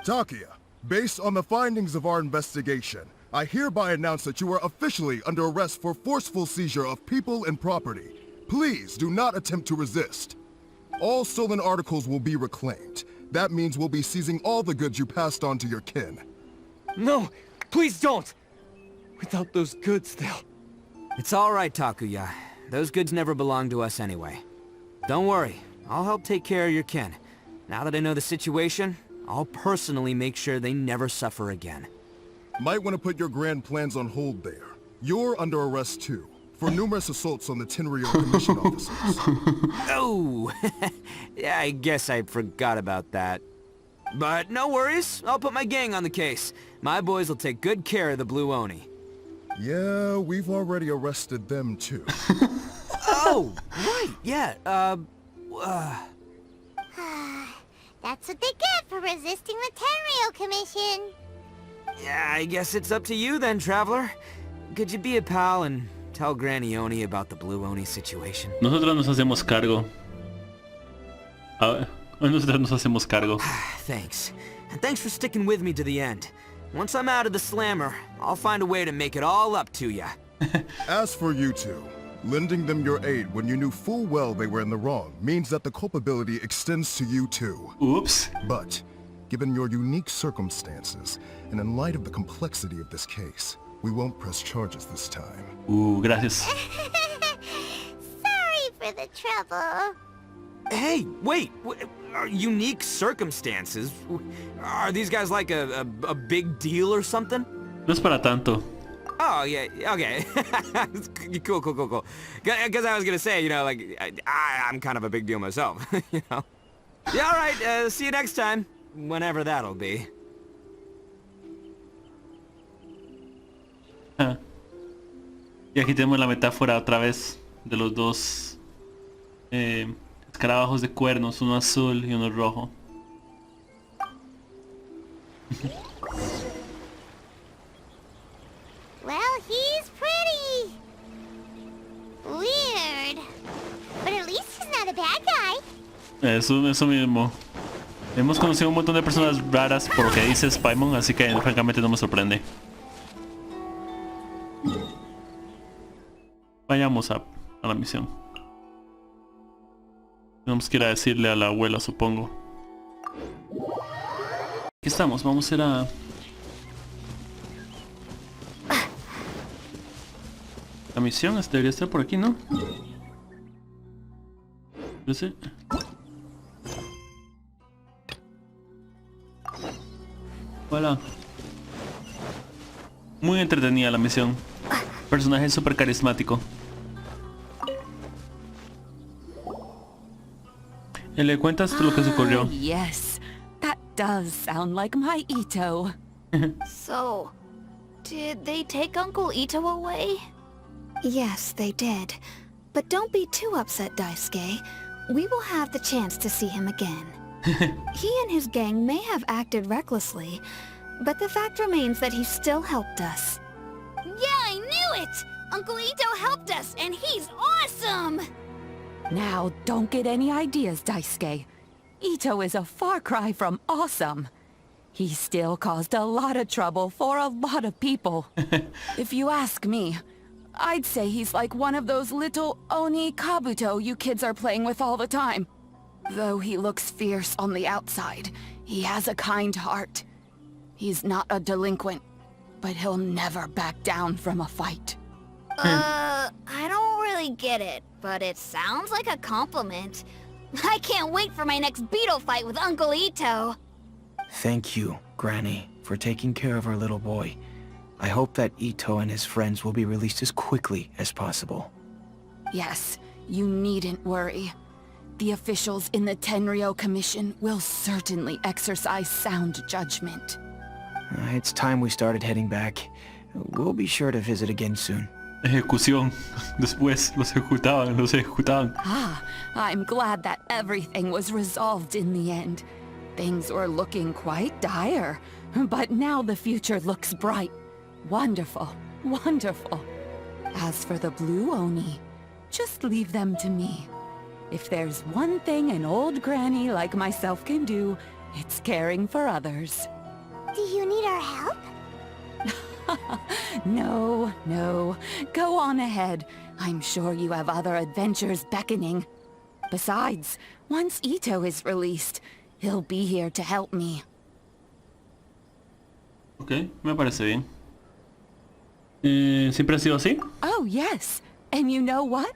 Takia, based on the findings of our investigation, I hereby announce that you are officially under arrest for forceful seizure of people and property. Please do not attempt to resist. All stolen articles will be reclaimed. That means we'll be seizing all the goods you passed on to your kin. no, please don't! Without those goods, they'll... It's all right, Takuya. Those goods never belonged to us anyway. Don't worry. I'll help take care of your kin. Now that I know the situation, I'll personally make sure they never suffer again. Might want to put your grand plans on hold there. You're under arrest too, for numerous assaults on the Tenryou Commission officers. Oh, yeah, I guess I forgot about that. But no worries, I'll put my gang on the case. My boys will take good care of the Blue Oni. Yeah, we've already arrested them too. Oh, right, yeah, That's what they get for resisting the Tenryou Commission. Yeah, I guess it's up to you then, Traveler. Could you be a pal and tell Granny Oni about the Blue Oni situation? Nosotros nos hacemos cargo. Nosotros nos hacemos cargo. Thanks. And thanks for sticking with me to the end. Once I'm out of the slammer, I'll find a way to make it all up to ya. As for you two, lending them your aid when you knew full well they were in the wrong means that the culpability extends to you too. Oops. But, given your unique circumstances, and in light of the complexity of this case, we won't press charges this time. Gracias. Sorry for the trouble. Hey, wait! Are unique circumstances? Are these guys like a big deal or something? No es para tanto. Oh, yeah, okay. Cool. Because I was gonna say, you know, like, I'm kind of a big deal myself, you know? Yeah, alright, see you next time. Whenever that'll be. Y aquí tenemos la metáfora otra vez de los dos escarabajos de cuernos, uno azul y uno rojo. Well, he's pretty. Weird. But at least he's not a bad guy. Eso mismo. Hemos conocido un montón de personas raras por lo que dice Spymon, así que francamente no me sorprende. Vayamos a la misión. Tenemos que ir a decirle a la abuela, supongo. Aquí estamos, vamos a ir a... La misión debería estar por aquí, ¿no? No sé. Hola. Muy entretenida la misión. Personaje súper carismático. Y le cuentas lo que se ocurrió. Yes, that does sound like my Ito. So, did they take Uncle Ito away? Yes, they did. But don't be too upset, Daisuke. We will have the chance to see him again. He and his gang may have acted recklessly, but the fact remains that he still helped us. Yeah, I knew it! Uncle Ito helped us, and he's awesome! Now, don't get any ideas, Daisuke. Ito is a far cry from awesome. He still caused a lot of trouble for a lot of people. If you ask me, I'd say he's like one of those little Oni Kabuto you kids are playing with all the time. Though he looks fierce on the outside, he has a kind heart. He's not a delinquent, but he'll never back down from a fight. I don't really get it, but it sounds like a compliment. I can't wait for my next beetle fight with Uncle Ito. Thank you, Granny, for taking care of our little boy. I hope that Ito and his friends will be released as quickly as possible. Yes, you needn't worry. The officials in the Tenryo Commission will certainly exercise sound judgment. It's time we started heading back. We'll be sure to visit again soon. Ejecución. Después los ejecutaban. Ah, I'm glad that everything was resolved in the end. Things were looking quite dire, but now the future looks bright. Wonderful, wonderful. As for the Blue Oni, just leave them to me. If there's one thing an old granny like myself can do, it's caring for others. Do you need our help? No, no. Go on ahead. I'm sure you have other adventures beckoning. Besides, once Ito is released, he'll be here to help me. Ok, me parece bien. ¿Siempre ha sido así? Oh, yes. And you know what?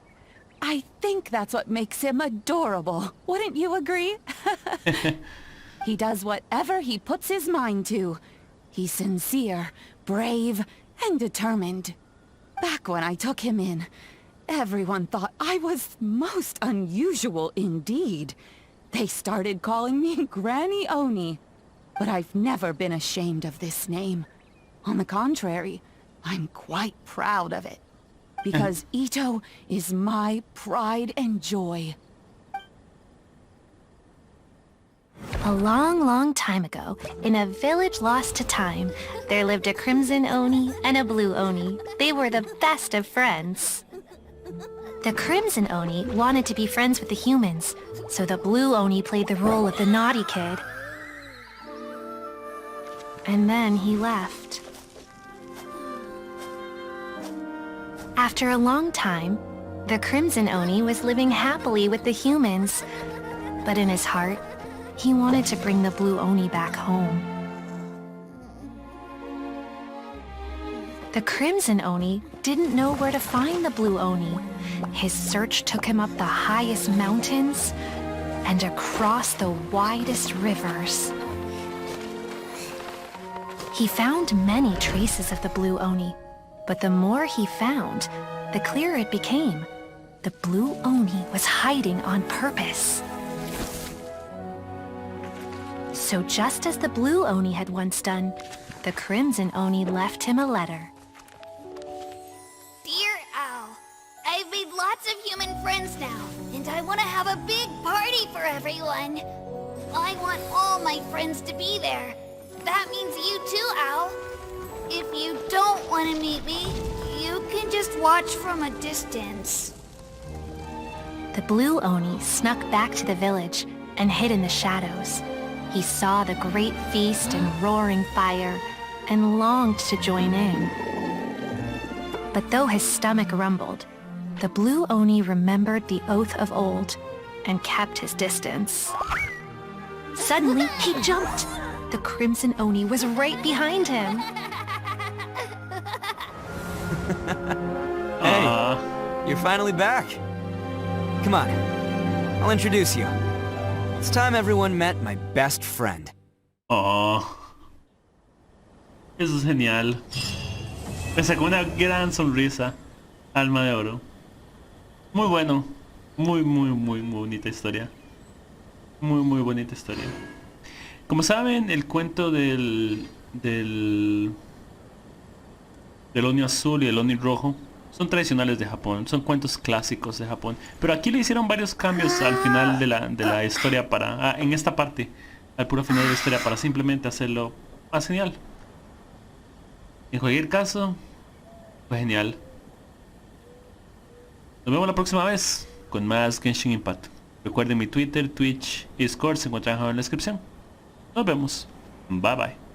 I think that's what makes him adorable. Wouldn't you agree? He does whatever he puts his mind to. He's sincere, brave, and determined. Back when I took him in, everyone thought I was most unusual indeed. They started calling me Granny Oni. But I've never been ashamed of this name. On the contrary, I'm quite proud of it. Because Ito is my pride and joy. A long, long time ago, in a village lost to time, there lived a Crimson Oni and a Blue Oni. They were the best of friends. The Crimson Oni wanted to be friends with the humans, so the Blue Oni played the role of the naughty kid. And then he left. After a long time, the Crimson Oni was living happily with the humans, but in his heart, he wanted to bring the Blue Oni back home. The Crimson Oni didn't know where to find the Blue Oni. His search took him up the highest mountains and across the widest rivers. He found many traces of the Blue Oni, but the more he found, the clearer it became. The Blue Oni was hiding on purpose. So just as the Blue Oni had once done, the Crimson Oni left him a letter. Dear Owl, I've made lots of human friends now, and I want to have a big party for everyone. I want all my friends to be there. That means you too, Owl. If you don't want to meet me, you can just watch from a distance. The Blue Oni snuck back to the village and hid in the shadows. He saw the great feast and roaring fire and longed to join in. But though his stomach rumbled, the Blue Oni remembered the oath of old and kept his distance. Suddenly, he jumped. The Crimson Oni was right behind him. Hey, you're finally back. Come on, I'll introduce you. It's time everyone met my best friend. Oh. Eso es genial. Me sacó una gran sonrisa. Alma de oro. Muy bueno. Muy bonita historia. Muy bonita historia. Como saben, el cuento del Oni azul y el Oni rojo son tradicionales de Japón, son cuentos clásicos de Japón. Pero aquí le hicieron varios cambios al final de la historia para... en esta parte, al puro final de la historia, para simplemente hacerlo más genial. En cualquier caso, fue genial. Nos vemos la próxima vez con más Genshin Impact. Recuerden mi Twitter, Twitch y Discord se encuentran en la descripción. Nos vemos. Bye bye.